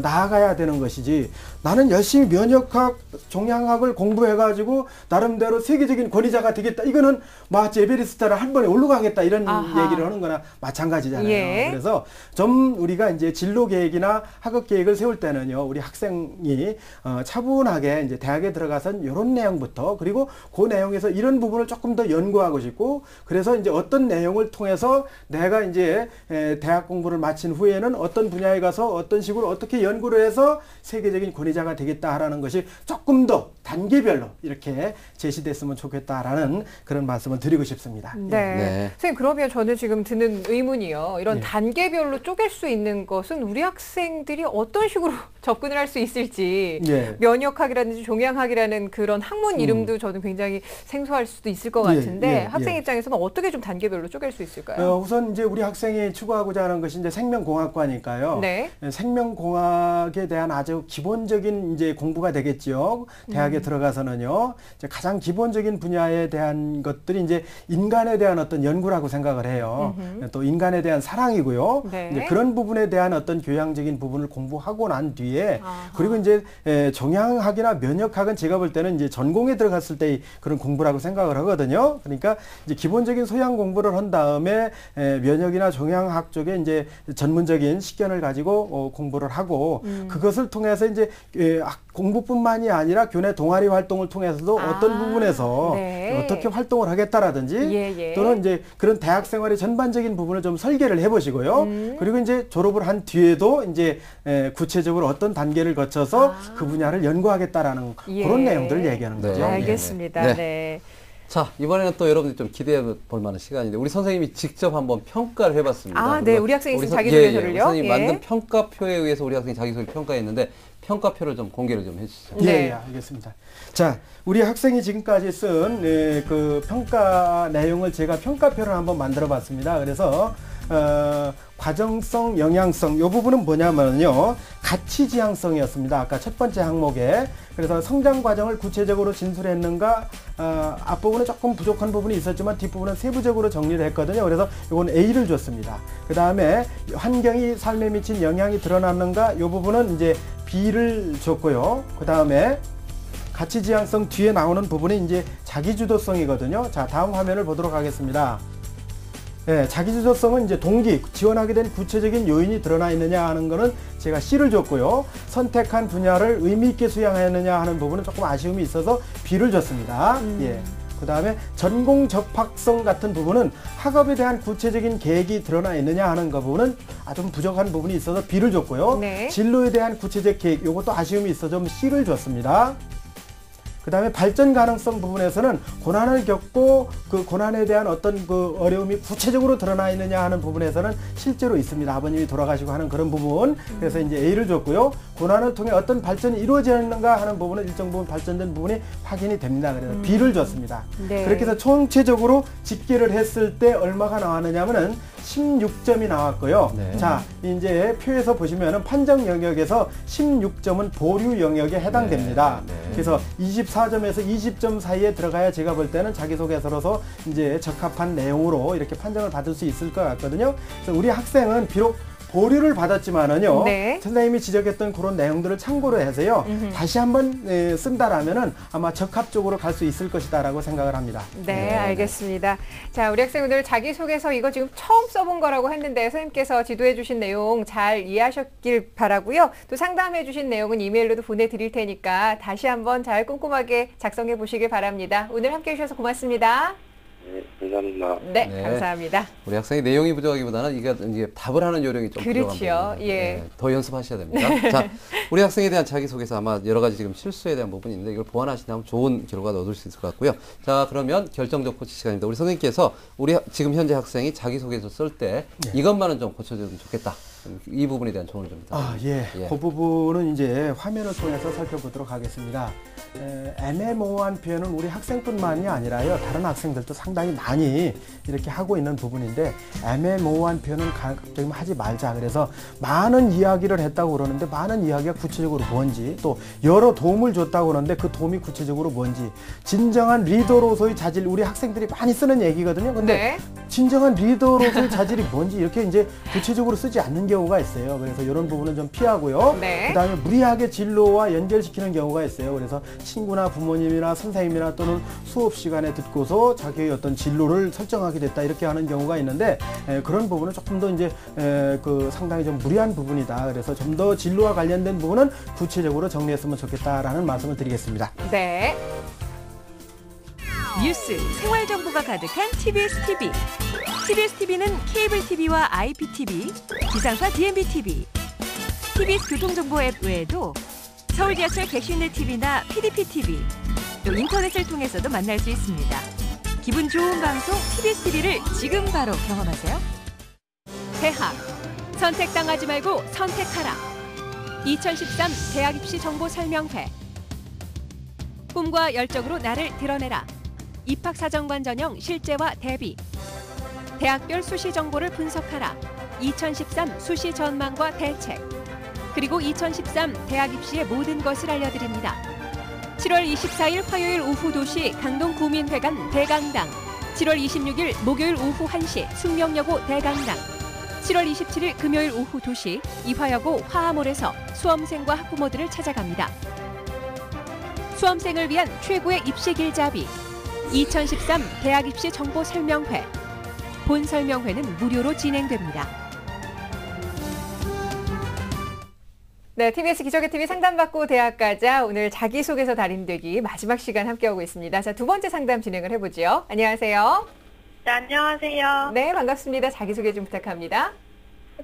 나아가야 되는 것이지, 나는 열심히 면역학, 종양학을 공부해가지고 나름대로 세계적인 권위자가 되겠다, 이거는 마치 에베레스트를 한 번에 올라가겠다 이런 얘기를 하는 거나 마찬가지잖아요. 예. 그래서 좀 우리가 이제 진로 계획이나 학업 계획을 세울 때는요, 우리 학생이 차분하게 이제 대학에 들어가선 이런 내용부터, 그리고 그 내용에서 이런 부분을 조금 더 연구하고 싶고, 그래서 이제 어떤 내용을 통해서 내가 이제 대학 공부를 마친 후에는 어떤 분야에 가서 어떤 식으로 어떻게 연구를 해서 세계적인 권위자가 되겠다라는 것이 조금 더 단계별로 이렇게 제시됐으면 좋겠다라는 그런 말씀을 드리고 싶습니다. 네. 네. 선생님, 그러면 저는 지금 드는 의문이요. 이런 예. 단계별로 쪼갤 수 있는 것은 우리 학생들이 어떤 식으로 접근을 할 수 있을지, 예. 면역학이라든지 종양학이라는 그런 학문 이름도 저는 굉장히 생소할 수도 있을 것 같은데, 예, 예, 학생 예. 입장에서는 어떻게 좀 단계별로 쪼갤 수 있을까요? 우선 이제 우리 학생이 추구하고자 하는 것이 이제 생명공학과니까요. 네. 생명공학에 대한 아주 기본적인 이제 공부가 되겠죠. 대학에 들어가서는요. 이제 가장 기본적인 분야에 대한 것들이 이제 인간에 대한 어떤 연구라고 생각을 해요. 또 인간에 대한 사랑이고요. 네. 이제 그런 부분에 대한 어떤 교양적인 부분을 공부하고 난 뒤에, 아하. 그리고 이제 종양학이나 면역학은 제가 볼 때는 이제 전공에 들어갔을 때의 그런 공부라고 생각을 하거든요. 그러니까 이제 기본적인 소양 공부를 한 다음에 면역이나 종양학 쪽에 이제 전문적인 식견을 가지고 공부를 하고, 그것을 통해서 이제 공부뿐만이 아니라 교내 동아리 활동을 통해서도 어떤 부분에서 네. 어떻게 활동을 하겠다라든지, 예. 또는 이제 그런 대학 생활의 전반적인 부분을 좀 설계를 해보시고요. 그리고 이제 졸업을 한 뒤에도 이제 구체적으로 어떤 단계를 거쳐서 그 분야를 연구하겠다라는 예. 그런 내용들을 얘기하는 네. 거죠. 알겠습니다. 네. 네. 자, 이번에는 또 여러분들이 좀 기대해 볼 만한 시간인데, 우리 선생님이 직접 한번 평가를 해봤습니다. 아, 네. 우리 학생이 지금 자기소개서를요? 우리 선생님이 예. 만든 평가표에 의해서 우리 학생이 자기소개 평가했는데, 평가표를 좀 공개를 좀 해주시죠. 네. 예, 알겠습니다. 자, 우리 학생이 지금까지 쓴 그 평가 내용을 제가 평가표를 한번 만들어 봤습니다. 그래서 과정성, 영향성, 이 부분은 뭐냐면요, 가치 지향성이었습니다. 아까 첫 번째 항목에. 그래서 성장 과정을 구체적으로 진술했는가, 앞부분은 조금 부족한 부분이 있었지만 뒷부분은 세부적으로 정리를 했거든요. 그래서 이건 A를 줬습니다. 그 다음에 환경이 삶에 미친 영향이 드러났는가, 이 부분은 이제 B를 줬고요. 그 다음에 가치 지향성 뒤에 나오는 부분이 이제 자기주도성이거든요. 자, 다음 화면을 보도록 하겠습니다. 네, 자기주도성은 이제 동기, 지원하게 된 구체적인 요인이 드러나 있느냐 하는 거는 제가 C를 줬고요. 선택한 분야를 의미있게 수양하였느냐 하는 부분은 조금 아쉬움이 있어서 B를 줬습니다. 예. 그 다음에 전공 적합성 같은 부분은 학업에 대한 구체적인 계획이 드러나 있느냐 하는 그 부분은 좀 부족한 부분이 있어서 B를 줬고요. 네. 진로에 대한 구체적 계획, 이것도 아쉬움이 있어서 좀 C를 줬습니다. 그 다음에 발전 가능성 부분에서는 고난을 겪고 그 고난에 대한 어떤 그 어려움이 구체적으로 드러나 있느냐 하는 부분에서는 실제로 있습니다. 아버님이 돌아가시고 하는 그런 부분. 그래서 이제 A를 줬고요. 고난을 통해 어떤 발전이 이루어졌는가 하는 부분은 일정 부분 발전된 부분이 확인이 됩니다. 그래서 B를 줬습니다. 네. 그렇게 해서 총체적으로 집계를 했을 때 얼마가 나왔느냐면은 16점이 나왔고요. 네. 자, 이제 표에서 보시면은 판정 영역에서 16점은 보류 영역에 해당됩니다. 네. 그래서 24점에서 20점 사이에 들어가야 제가 볼 때는 자기소개서로서 이제 적합한 내용으로 이렇게 판정을 받을 수 있을 것 같거든요. 그래서 우리 학생은 비록 보류를 받았지만은요, 네. 선생님이 지적했던 그런 내용들을 참고로 해서요, 다시 한번 쓴다라면은 아마 적합적으로 갈 수 있을 것이다라고 생각을 합니다. 네, 알겠습니다. 자, 우리 학생 오늘 자기소개서 이거 지금 처음 써본 거라고 했는데 선생님께서 지도해 주신 내용 잘 이해하셨길 바라고요. 또 상담해 주신 내용은 이메일로도 보내드릴 테니까 다시 한번 잘 꼼꼼하게 작성해 보시길 바랍니다. 오늘 함께해 주셔서 고맙습니다. 네, 감사합니다. 네, 네. 감사합니다. 우리 학생이 내용이 부족하기보다는 이게 답을 하는 요령이 좀 그렇지요. 부족한 부분이에요. 예. 네, 더 연습하셔야 됩니다. 자, 우리 학생에 대한 자기소개서 아마 여러 가지 지금 실수에 대한 부분이 있는데 이걸 보완하신다면 좋은 결과가 얻을 수 있을 것 같고요. 자, 그러면 결정적 코치 시간입니다. 우리 선생님께서 지금 현재 학생이 자기소개서 쓸 때 이것만은 좀 고쳐주면 좋겠다. 이 부분에 대한 조언을 좀 예. 그 부분은 이제 화면을 통해서 살펴보도록 하겠습니다. 애매모호한 표현은 우리 학생뿐만이 아니라요, 다른 학생들도 상당히 많이 이렇게 하고 있는 부분인데, 애매모호한 표현은 갑자기 하지 말자. 그래서 많은 이야기를 했다고 그러는데 많은 이야기가 구체적으로 뭔지, 또 여러 도움을 줬다고 그러는데 그 도움이 구체적으로 뭔지, 진정한 리더로서의 자질, 우리 학생들이 많이 쓰는 얘기거든요. 근데 네. 진정한 리더로서의 자질이 뭔지 이렇게 이제 구체적으로 쓰지 않는 경우가 있어요. 그래서 이런 부분은 좀 피하고요. 네. 그다음에 무리하게 진로와 연결시키는 경우가 있어요. 그래서 친구나 부모님이나 선생님이나 또는 수업 시간에 듣고서 자기의 어떤 진로를 설정하게 됐다 이렇게 하는 경우가 있는데, 그런 부분은 조금 더 이제 그 상당히 좀 무리한 부분이다. 그래서 좀 더 진로와 관련된 부분은 구체적으로 정리했으면 좋겠다라는 말씀을 드리겠습니다. 네. 뉴스, 생활 정보가 가득한 TBS TV. TBS TV는 케이블 TV와 IPTV, 지상파 DMB TV, TBS 교통정보 앱 외에도 서울 지하철 객실내 TV나 PDP TV, 또 인터넷을 통해서도 만날 수 있습니다. 기분 좋은 방송 TBS TV를 지금 바로 경험하세요. 대학, 선택당하지 말고 선택하라. 2013 대학 입시 정보 설명회. 꿈과 열정으로 나를 드러내라. 입학사정관 전형 실제와 대비. 대학별 수시 정보를 분석하라. 2013 수시 전망과 대책. 그리고 2013 대학 입시의 모든 것을 알려드립니다. 7월 24일 화요일 오후 2시 강동 구민회관 대강당. 7월 26일 목요일 오후 1시 숙명여고 대강당. 7월 27일 금요일 오후 2시 이화여고 화하몰에서 수험생과 학부모들을 찾아갑니다. 수험생을 위한 최고의 입시 길잡이. 2013 대학 입시 정보 설명회. 본 설명회는 무료로 진행됩니다. 네, TBS 기적의 TV 상담받고 대학 가자. 오늘 자기소개서 달인되기 마지막 시간 함께하고 있습니다. 자, 두 번째 상담 진행을 해보죠. 안녕하세요. 네, 안녕하세요. 네, 반갑습니다. 자기소개 좀 부탁합니다.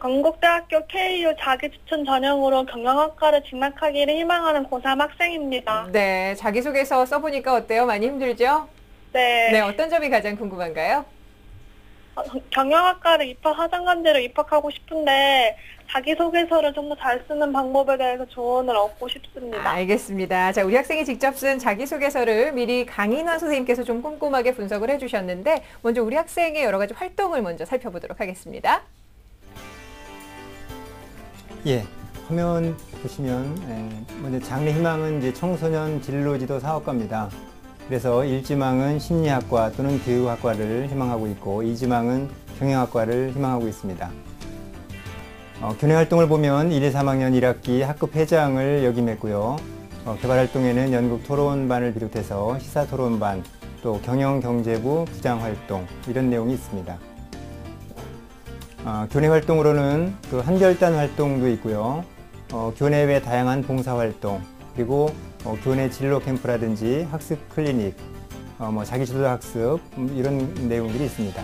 건국대학교 KU 자기추천 전형으로 경영학과를 진학하기를 희망하는 고3 학생입니다. 네, 자기소개서 써보니까 어때요? 많이 힘들죠? 네. 네, 어떤 점이 가장 궁금한가요? 경영학과를 하장관제로 입학하고 싶은데 자기소개서를 좀 더 잘 쓰는 방법에 대해서 조언을 얻고 싶습니다. 알겠습니다. 자, 우리 학생이 직접 쓴 자기소개서를 미리 강인환 선생님께서 좀 꼼꼼하게 분석을 해주셨는데, 먼저 우리 학생의 여러 가지 활동을 먼저 살펴보도록 하겠습니다. 예, 화면 보시면 먼저 장래 희망은 이제 청소년 진로지도 사업과입니다. 그래서 1지망은 심리학과 또는 교육학과를 희망하고 있고 2지망은 경영학과를 희망하고 있습니다. 교내 활동을 보면 1, 2, 3학년 1학기 학급 회장을 역임했고요. 개발 활동에는 연극 토론반을 비롯해서 시사 토론반, 또 경영경제부 부장 활동 이런 내용이 있습니다. 교내 활동으로는 그 한결단 활동도 있고요. 교내 외 다양한 봉사활동, 그리고 교내 진로 캠프라든지 학습 클리닉, 자기주도 학습 이런 내용들이 있습니다.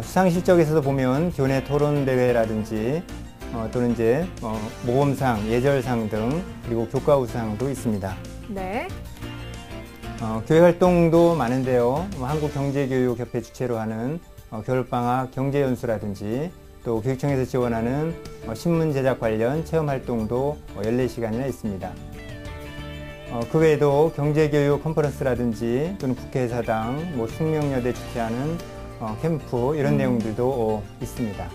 수상 실적에서도 보면 교내 토론 대회라든지 또는 이제 모범상, 예절상 등 그리고 교과 우수상도 있습니다. 네. 교회 활동도 많은데요. 한국경제교육협회 주최로 하는 겨울방학 경제연수라든지 또 교육청에서 지원하는 신문 제작 관련 체험활동도 14시간이나 있습니다. 그 외에도 경제교육 컨퍼런스라든지 또는 국회의사당, 숙명여대 주최하는 캠프 이런 내용들도 있습니다.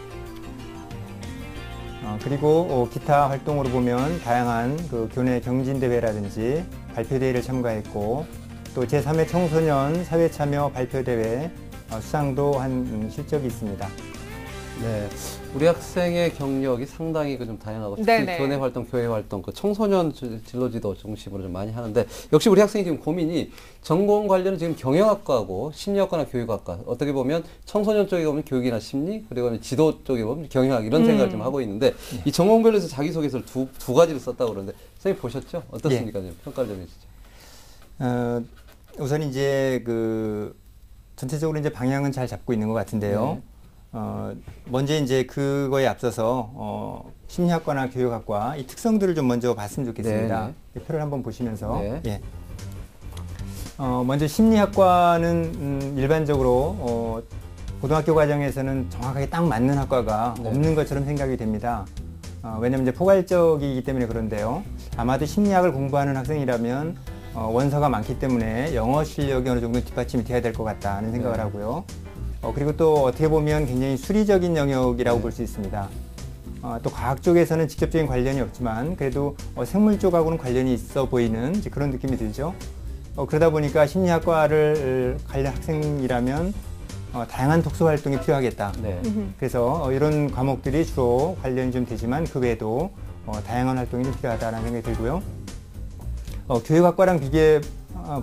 그리고 기타 활동으로 보면 다양한 그 교내 경진대회라든지 발표대회를 참가했고 또 제3회 청소년 사회참여 발표대회 수상도 한 실적이 있습니다. 네, 우리 학생의 경력이 상당히 좀 다양하고 특히 네네. 교내 활동, 교회 활동, 그 청소년 진로지도 중심으로 좀 많이 하는데 역시 우리 학생이 지금 고민이 전공 관련은 지금 경영학과하고 심리학과나 교육학과 어떻게 보면 청소년 쪽에 보면 교육이나 심리 그리고 지도 쪽에 보면 경영학 이런 생각을 좀 하고 있는데 이 전공별로서 자기소개서를 두 가지를 썼다고 그러는데 선생님 보셨죠? 어떻습니까? 좀 평가를 좀 해주시죠. 우선 이제 전체적으로 이제 방향은 잘 잡고 있는 것 같은데요. 네. 먼저 이제 그거에 앞서서 심리학과나 교육학과 이 특성들을 좀 먼저 봤으면 좋겠습니다. 표를 한번 보시면서 예. 먼저 심리학과는 일반적으로 고등학교 과정에서는 정확하게 딱 맞는 학과가 없는 것처럼 생각이 됩니다. 왜냐하면 이제 포괄적이기 때문에 그런데요. 아마도 심리학을 공부하는 학생이라면 원서가 많기 때문에 영어 실력이 어느 정도 뒷받침이 돼야 될 것 같다는 생각을 하고요. 그리고 또 어떻게 보면 굉장히 수리적인 영역이라고 볼 수 있습니다. 또 과학 쪽에서는 직접적인 관련이 없지만 그래도 생물 쪽하고는 관련이 있어 보이는 이제 그런 느낌이 들죠. 그러다 보니까 심리학과를 갈 학생이라면 다양한 독서 활동이 필요하겠다. 그래서 이런 과목들이 주로 관련이 좀 되지만 그 외에도 다양한 활동이 좀 필요하다는 생각이 들고요. 교육학과랑 비교해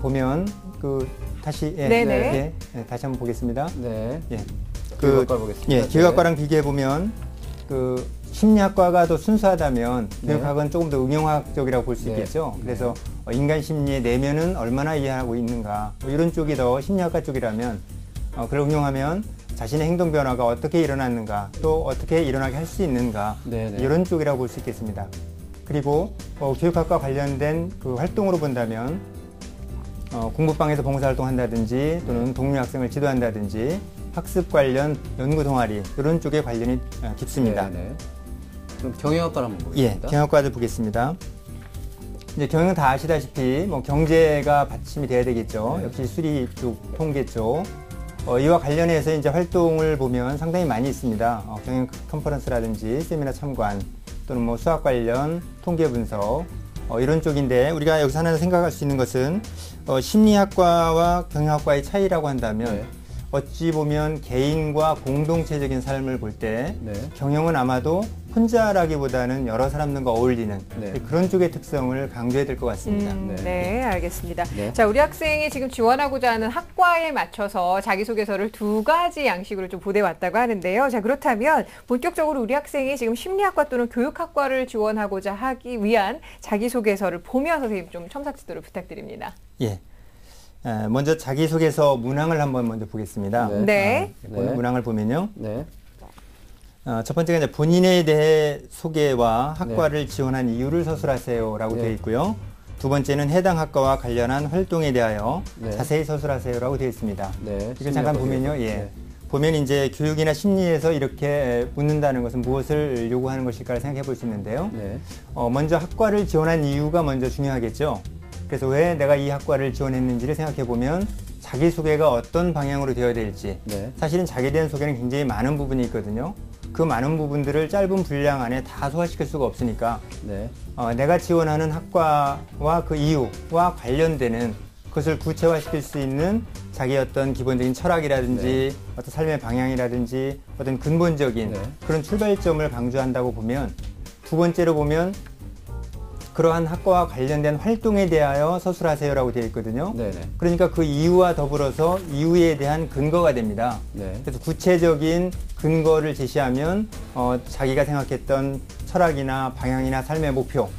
보면 다시 다시 한번 보겠습니다. 네. 교육학과 보겠습니다. 교육학과랑 비교해 보면 심리학과가 더 순수하다면 교육학은 조금 더 응용학적이라고 볼 수 있겠죠. 그래서 인간 심리의 내면은 얼마나 이해하고 있는가 이런 쪽이 더 심리학과 쪽이라면 그걸 응용하면 자신의 행동 변화가 어떻게 일어났는가 또 어떻게 일어나게 할 수 있는가 이런 쪽이라고 볼 수 있겠습니다. 그리고 교육학과 관련된 그 활동으로 본다면 공부방에서 봉사활동한다든지 또는 동료 학생을 지도한다든지 학습 관련 연구 동아리 이런 쪽에 관련이 깊습니다. 그럼 경영학과를 한번 보겠습니다. 경영학과를 보겠습니다. 이제 경영 다 아시다시피 경제가 받침이 돼야 되겠죠. 역시 수리 쪽, 통계 쪽. 이와 관련해서 이제 활동을 보면 상당히 많이 있습니다. 경영 컨퍼런스라든지 세미나 참관 또는 수학 관련 통계 분석 이런 쪽인데 우리가 여기서 하나 생각할 수 있는 것은 심리학과와 경영학과의 차이라고 한다면 어찌 보면 개인과 공동체적인 삶을 볼 때 경영은 아마도 혼자라기보다는 여러 사람들과 어울리는 그런 쪽의 특성을 강조해야 될 것 같습니다. 네, 알겠습니다. 자, 우리 학생이 지금 지원하고자 하는 학과에 맞춰서 자기소개서를 2가지 양식으로 좀 보내왔다고 하는데요. 자, 그렇다면 본격적으로 우리 학생이 지금 심리학과 또는 교육학과를 지원하고자 하기 위한 자기소개서를 보면서 선생님 좀 첨삭지도를 부탁드립니다. 먼저 자기소개서 문항을 한번 먼저 보겠습니다. 문항을 보면요. 첫 번째가 이제 본인에 대해 소개와 학과를 지원한 이유를 서술하세요라고 되어 있고요. 두 번째는 해당 학과와 관련한 활동에 대하여 자세히 서술하세요라고 되어 있습니다. 이걸 잠깐 보면요. 보면 이제 교육이나 심리에서 이렇게 묻는다는 것은 무엇을 요구하는 것일까를 생각해 볼 수 있는데요. 먼저 학과를 지원한 이유가 먼저 중요하겠죠. 그래서 왜 내가 이 학과를 지원했는지를 생각해 보면 자기소개가 어떤 방향으로 되어야 될지 사실은 자기에 대한 소개는 굉장히 많은 부분이 있거든요. 그 많은 부분들을 짧은 분량 안에 다 소화시킬 수가 없으니까 내가 지원하는 학과와 그 이유와 관련되는 그것을 구체화시킬 수 있는 자기의 어떤 기본적인 철학이라든지 어떤 삶의 방향이라든지 어떤 근본적인 그런 출발점을 강조한다고 보면 두 번째로 보면 그러한 학과와 관련된 활동에 대하여 서술하세요라고 되어 있거든요. 그러니까 그 이유와 더불어서 이유에 대한 근거가 됩니다. 그래서 구체적인 근거를 제시하면 자기가 생각했던 철학이나 방향이나 삶의 목표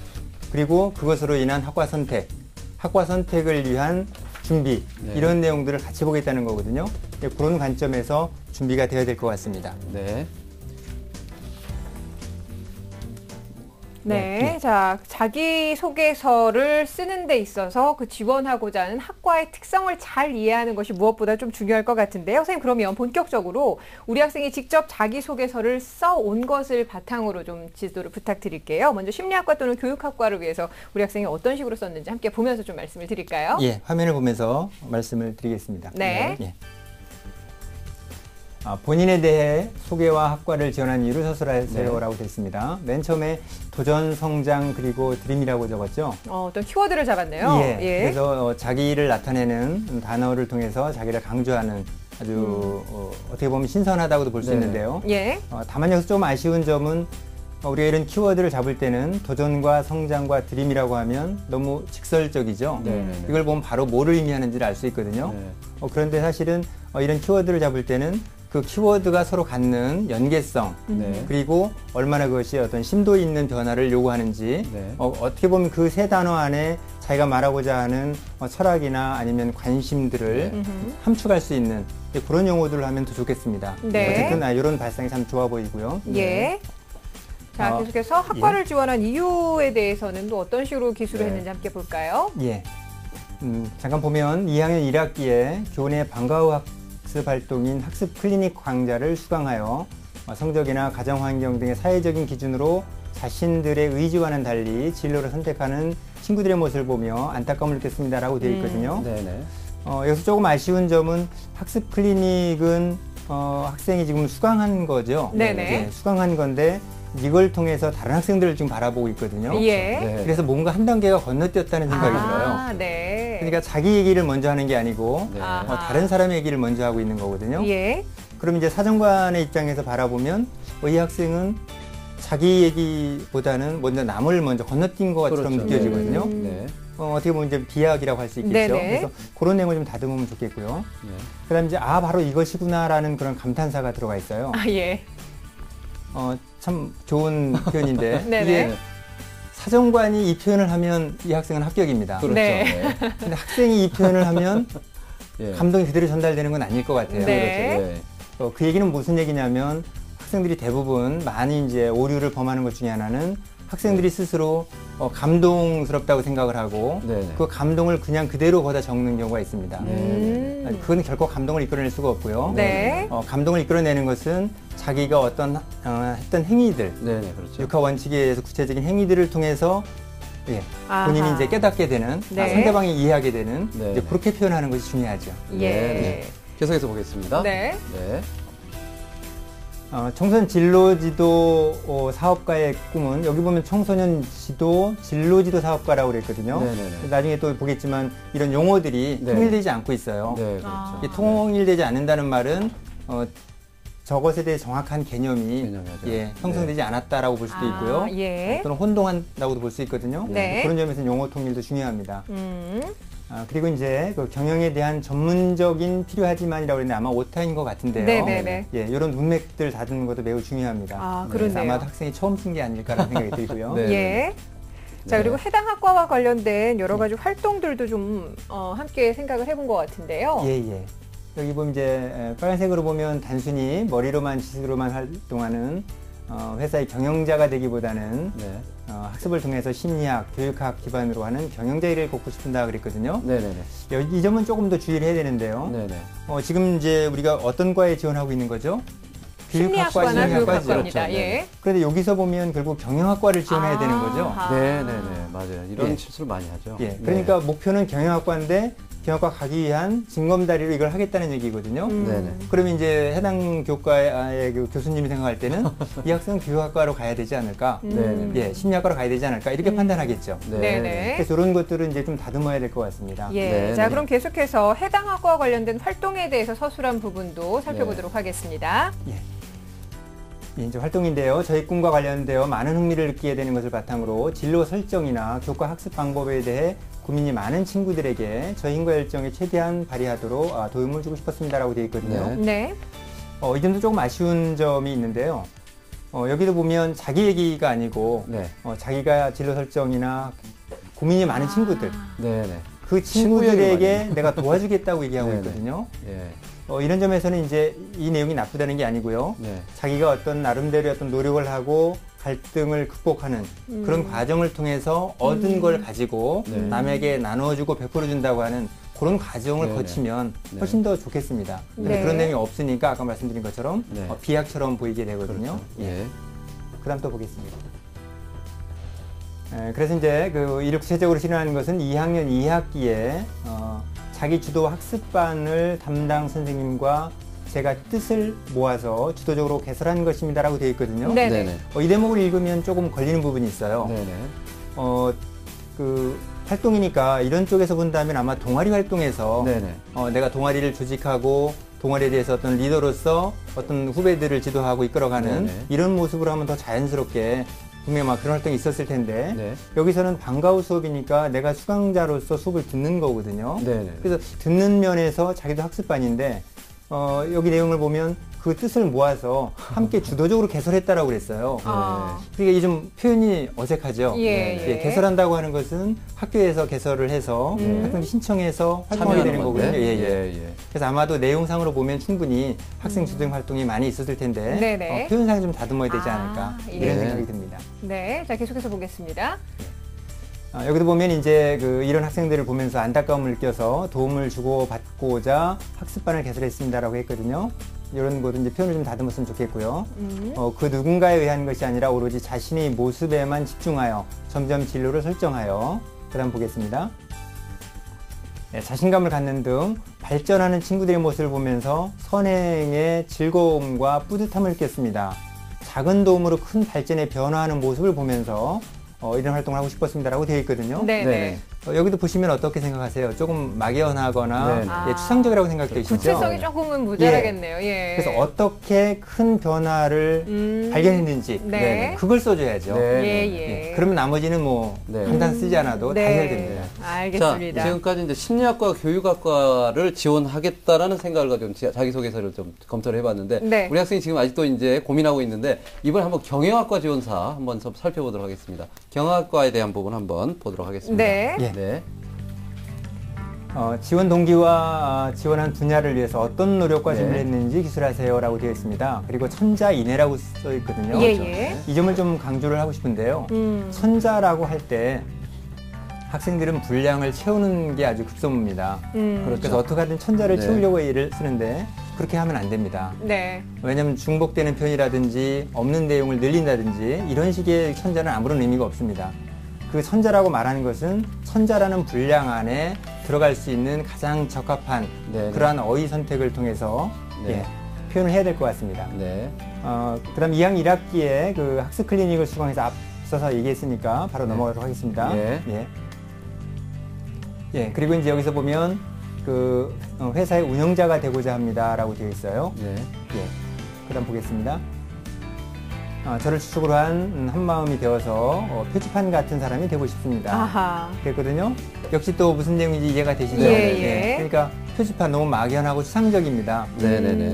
그리고 그것으로 인한 학과 선택을 위한 준비 이런 내용들을 같이 보겠다는 거거든요. 그런 관점에서 준비가 되어야 될 것 같습니다. 자, 자기소개서를 쓰는 데 있어서 그 지원하고자 하는 학과의 특성을 잘 이해하는 것이 무엇보다 좀 중요할 것 같은데요. 선생님, 그러면 본격적으로 우리 학생이 직접 자기소개서를 써온 것을 바탕으로 좀 지도를 부탁드릴게요. 먼저 심리학과 또는 교육학과를 위해서 우리 학생이 어떤 식으로 썼는지 함께 보면서 좀 말씀을 드릴까요? 화면을 보면서 말씀을 드리겠습니다. 본인에 대해 소개와 학과를 지원한 이유를 서술하세요라고 되어 있습니다. 맨 처음에 도전, 성장, 그리고 드림이라고 적었죠. 어떤 키워드를 잡았네요. 그래서 자기를 나타내는 단어를 통해서 자기를 강조하는 아주 어떻게 보면 신선하다고도 볼 수 있는데요. 다만 여기서 좀 아쉬운 점은 우리가 이런 키워드를 잡을 때는 도전과 성장과 드림이라고 하면 너무 직설적이죠. 이걸 보면 바로 뭐를 의미하는지를 알 수 있거든요. 그런데 사실은 이런 키워드를 잡을 때는 그 키워드가 서로 갖는 연계성 그리고 얼마나 그것이 어떤 심도 있는 변화를 요구하는지 어떻게 보면 그 세 단어 안에 자기가 말하고자 하는 철학이나 아니면 관심들을 함축할 수 있는 그런 용어들을 하면 더 좋겠습니다. 어쨌든 이런 발상이 참 좋아 보이고요. 자, 계속해서 학과를 지원한 이유에 대해서는 또 어떤 식으로 기술을 했는지 함께 볼까요? 잠깐 보면 2학년 1학기에 교내 방과후 학습 활동인 학습 클리닉 강좌를 수강하여 성적이나 가정환경 등의 사회적인 기준으로 자신들의 의지와는 달리 진로를 선택하는 친구들의 모습을 보며 안타까움을 느꼈습니다라고 되어 있거든요. 네네. 여기서 조금 아쉬운 점은 학습 클리닉은 학생이 지금 수강한 거죠. 네네. 네, 수강한 건데 이걸 통해서 다른 학생들을 지금 바라보고 있거든요. 예. 네. 그래서 뭔가 한 단계가 건너뛰었다는 생각이 들어요. 네. 그러니까 자기 얘기를 먼저 하는 게 아니고 네. 다른 사람의 얘기를 먼저 하고 있는 거거든요. 예. 그럼 이제 사정관의 입장에서 바라보면 이 학생은 자기 얘기보다는 먼저 남을 먼저 건너뛴 것처럼 그렇죠. 느껴지거든요. 네. 어떻게 보면 이제 비하학이라고 할 수 있겠죠. 네네. 그래서 그런 내용을 좀 다듬으면 좋겠고요. 네. 그다음 이제 바로 이것이구나라는 그런 감탄사가 들어가 있어요. 예. 참 좋은 표현인데 네네. 이게 사정관이 이 표현을 하면 이 학생은 합격입니다. 그렇죠. 네. 네. 근데 학생이 이 표현을 하면 예. 감동이 그대로 전달되는 건 아닐 것 같아요. 네. 그렇죠. 네. 그 얘기는 무슨 얘기냐면 학생들이 대부분 많이 이제 오류를 범하는 것 중에 하나는 학생들이 스스로 감동스럽다고 생각을 하고 네네. 그 감동을 그냥 그대로 거다 적는 경우가 있습니다. 그건 결코 감동을 이끌어낼 수가 없고요. 네. 감동을 이끌어내는 것은 자기가 했던 행위들, 네네. 그렇죠. 육하 원칙에 의해서 구체적인 행위들을 통해서 본인이 아하. 이제 깨닫게 되는, 네. 상대방이 이해하게 되는 네. 이제 그렇게 표현하는 것이 중요하죠. 예. 네. 계속해서 보겠습니다. 네. 네. 청소년 진로지도 사업가의 꿈은 여기 보면 청소년 지도 진로지도 사업가라고 그랬거든요. 네네네. 나중에 또 보겠지만 이런 용어들이 네. 통일되지 않고 있어요. 네, 그렇죠. 아. 이 통일되지 않는다는 말은 저것에 대해 정확한 개념이 개념이죠. 형성되지 않았다라고 볼 수도 있고요. 예. 또는 혼동한다고도 볼 수 있거든요. 네. 그런 점에서 용어 통일도 중요합니다. 그리고 이제 그 경영에 대한 전문적인 필요하지만이라고 했는데 아마 오타인 것 같은데요. 네네네. 이런 문맥들 다듬는 것도 매우 중요합니다. 그러네요. 그래서 아마도 학생이 처음 쓴 게 아닐까라는 생각이 들고요. 네. 예. 자, 네. 그리고 해당 학과와 관련된 여러 가지 활동들도 좀 함께 생각을 해본 것 같은데요. 예. 여기 보면 이제 빨간색으로 보면 단순히 머리로만 지식으로만 활동하는 회사의 경영자가 되기보다는 네. 학습을 통해서 심리학, 교육학 기반으로 하는 경영자 일을 걷고 싶다 그랬거든요. 네네네. 이 점은 조금 더 주의를 해야 되는데요. 네네. 지금 이제 우리가 어떤 과에 지원하고 있는 거죠? 심리학과나 교육학과죠. 교육학과입니다. 그렇죠. 예. 그런데 여기서 보면 결국 경영학과를 지원해야 되는 거죠. 네네네. 맞아요. 이런 예. 실수를 많이 하죠. 예. 그러니까 목표는 경영학과인데 경영학과 가기 위한 징검다리로 이걸 하겠다는 얘기거든요. 네네. 그러면 이제 해당 교과의 그 교수님이 생각할 때는 이 학생은 교육학과로 가야 되지 않을까? 네네. 심리학과로 가야 되지 않을까? 이렇게 판단하겠죠. 네네. 그래서 이런 것들은 이제 좀 다듬어야 될 것 같습니다. 예. 네, 자, 네. 그럼 계속해서 해당 학과와 관련된 활동에 대해서 서술한 부분도 살펴보도록 하겠습니다. 이제 활동인데요. 저희 꿈과 관련되어 많은 흥미를 느끼게 되는 것을 바탕으로 진로 설정이나 교과 학습 방법에 대해 고민이 많은 친구들에게 저희 힘과 열정에 최대한 발휘하도록 도움을 주고 싶었습니다라고 되어 있거든요. 네. 이 점도 조금 아쉬운 점이 있는데요. 여기도 보면 자기 얘기가 아니고 네. 자기가 진로 설정이나 고민이 많은 친구들, 네네. 그 친구 친구들에게 얘기 내가 도와주겠다고 얘기하고 네네. 있거든요. 예. 이런 점에서는 이제 이 내용이 나쁘다는 게 아니고요. 네. 자기가 어떤 나름대로의 어떤 노력을 하고 갈등을 극복하는 그런 과정을 통해서 얻은 걸 가지고 네. 남에게 나눠주고 베풀어준다고 하는 그런 과정을 네네. 거치면 네. 훨씬 더 좋겠습니다. 근데 네. 그런 내용이 없으니까 아까 말씀드린 것처럼 네. 비약처럼 보이게 되거든요. 그렇죠. 예. 그다음 또 보겠습니다. 그래서 이제 그 이를 구체적으로 실현하는 것은 2학년 2학기에 자기 주도 학습반을 담당 선생님과 제가 뜻을 모아서 주도적으로 개설한 것입니다라고 되어 있거든요. 네네. 이 대목을 읽으면 조금 걸리는 부분이 있어요. 네네. 그 활동이니까 이런 쪽에서 본다면 아마 동아리 활동에서 네네. 내가 동아리를 조직하고 동아리에 대해서 어떤 리더로서 어떤 후배들을 지도하고 이끌어가는 네네. 이런 모습으로 하면 더 자연스럽게 분명히 막 그런 활동이 있었을 텐데 네. 여기서는 방과 후 수업이니까 내가 수강자로서 수업을 듣는 거거든요. 네네. 그래서 듣는 면에서 자기도 학습반인데 여기 내용을 보면 그 뜻을 모아서 함께 주도적으로 개설했다라고 그랬어요. 그러니까 이 좀 표현이 어색하죠. 예. 개설한다고 하는 것은 학교에서 개설을 해서 학생이 신청해서 활동하게 되는 거거든요. 예. 그래서 아마도 내용상으로 보면 충분히 학생 주도형 활동이 많이 있었을 텐데 네네. 표현상에 좀 다듬어야 되지 않을까 예. 이런 네. 생각이 듭니다. 네. 자, 계속해서 보겠습니다. 여기도 보면 이제 이런 학생들을 보면서 안타까움을 느껴서 도움을 주고 받고자 학습반을 개설했습니다라고 했거든요. 이런 것도 이제 표현을 좀 다듬었으면 좋겠고요. 그 누군가에 의한 것이 아니라 오로지 자신의 모습에만 집중하여 점점 진로를 설정하여 그다음 보겠습니다. 네, 자신감을 갖는 등 발전하는 친구들의 모습을 보면서 선행의 즐거움과 뿌듯함을 느꼈습니다. 작은 도움으로 큰 발전에 변화하는 모습을 보면서 이런 활동을 하고 싶었습니다라고 되어 있거든요. 네. 여기도 보시면 어떻게 생각하세요? 조금 막연하거나 네. 추상적이라고 생각되시죠? 구체성이 조금은 모자라겠네요. 예. 그래서 어떻게 큰 변화를 발견했는지 네. 그걸 써줘야죠. 예. 그러면 나머지는 뭐 한단 쓰지 않아도 다 해결됩니다. 알겠습니다. 자, 지금까지 이제 심리학과 교육학과를 지원하겠다라는 생각을 가지고 자기소개서를 좀 검토를 해봤는데 네. 우리 학생이 지금 아직도 이제 고민하고 있는데 이번에 한번 경영학과 지원사 한번 좀 살펴보도록 하겠습니다. 경영학과에 대한 부분 한번 보도록 하겠습니다. 네. 네. 지원 동기와 지원한 분야를 위해서 어떤 노력과 네. 준비를 했는지 기술하세요라고 되어 있습니다. 그리고 천자인해라고 써 있거든요. 예. 이 점을 좀 강조를 하고 싶은데요. 천자라고 할 때 학생들은 분량을 채우는 게 아주 급선무입니다. 그래서 어떻게 하든 천자를 네. 채우려고 애를 쓰는데 그렇게 하면 안 됩니다. 네. 왜냐하면 중복되는 표현이라든지 없는 내용을 늘린다든지 이런 식의 천자는 아무런 의미가 없습니다. 그 천자라고 말하는 것은 천자라는 분량 안에 들어갈 수 있는 가장 적합한 그러한 어휘 선택을 통해서 표현을 해야 될 것 같습니다. 네. 그다음 2학년 1학기에 그 학습 클리닉을 수강해서 앞서서 얘기했으니까 바로 넘어가도록 하겠습니다. 그리고 이제 여기서 보면 그 회사의 운영자가 되고자 합니다라고 되어 있어요. 그다음 보겠습니다. 저를 추측으로 한 마음이 되어서 표지판 같은 사람이 되고 싶습니다. 아하. 그랬거든요. 역시 또 무슨 내용인지 이해가 되시죠? 그러니까 표지판 너무 막연하고 추상적입니다.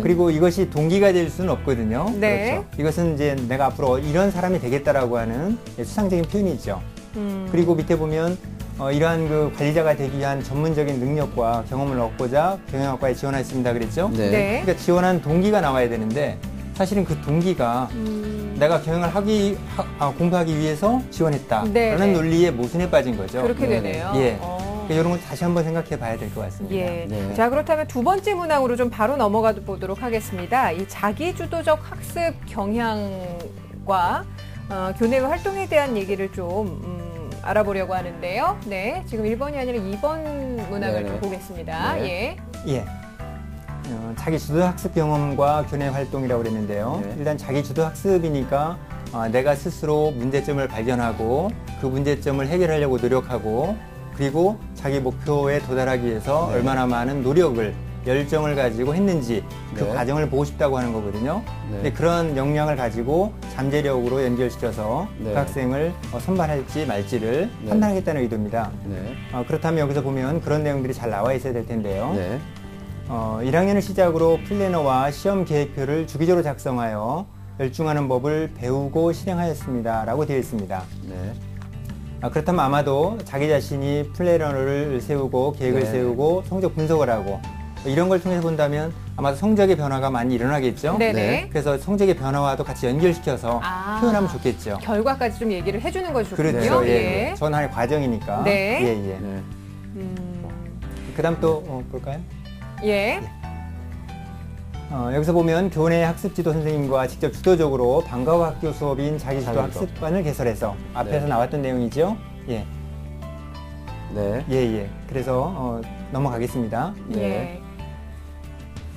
그리고 이것이 동기가 될 수는 없거든요. 네. 그렇죠. 이것은 이제 내가 앞으로 이런 사람이 되겠다라고 하는 추상적인 표현이죠. 그리고 밑에 보면 이러한 그 관리자가 되기 위한 전문적인 능력과 경험을 얻고자 경영학과에 지원했습니다. 그랬죠? 그러니까 지원한 동기가 나와야 되는데 사실은 그 동기가 내가 경영을 공부하기 위해서 지원했다라는 논리에 모순에 빠진 거죠. 그렇게 되네요. 그러니까 이런 걸 다시 한번 생각해 봐야 될 것 같습니다. 자, 그렇다면 두 번째 문항으로 좀 바로 넘어가 보도록 하겠습니다. 이 자기주도적 학습 경향과 교내외 활동에 대한 얘기를 좀 알아보려고 하는데요. 네, 지금 1번이 아니라 2번 문항을 좀 보겠습니다. 자기 주도 학습 경험과 교내 활동이라고 그랬는데요. 일단 자기 주도 학습이니까 내가 스스로 문제점을 발견하고 그 문제점을 해결하려고 노력하고 그리고 자기 목표에 도달하기 위해서 얼마나 많은 노력을 열정을 가지고 했는지 그 과정을 보고 싶다고 하는 거거든요. 근데 그런 역량을 가지고 잠재력으로 연결시켜서 그 학생을 선발할지 말지를 판단하겠다는 의도입니다. 그렇다면 여기서 보면 그런 내용들이 잘 나와 있어야 될 텐데요. 1학년을 시작으로 플래너와 시험 계획표를 주기적으로 작성하여 열중하는 법을 배우고 실행하였습니다. 라고 되어 있습니다. 그렇다면 아마도 자기 자신이 플래너를 세우고 계획을 세우고 성적 분석을 하고 이런 걸 통해서 본다면 아마도 성적의 변화가 많이 일어나겠죠. 그래서 성적의 변화와도 같이 연결시켜서 표현하면 좋겠죠. 결과까지 좀 얘기를 해주는 것이 좋군요. 그렇죠. 전 하나의 과정이니까. 그다음 또 볼까요? 여기서 보면 교내 학습지도 선생님과 직접 주도적으로 방과후 학교 수업인 자기주도 학습반을 개설해서 앞에서 나왔던 내용이죠. 그래서 넘어가겠습니다.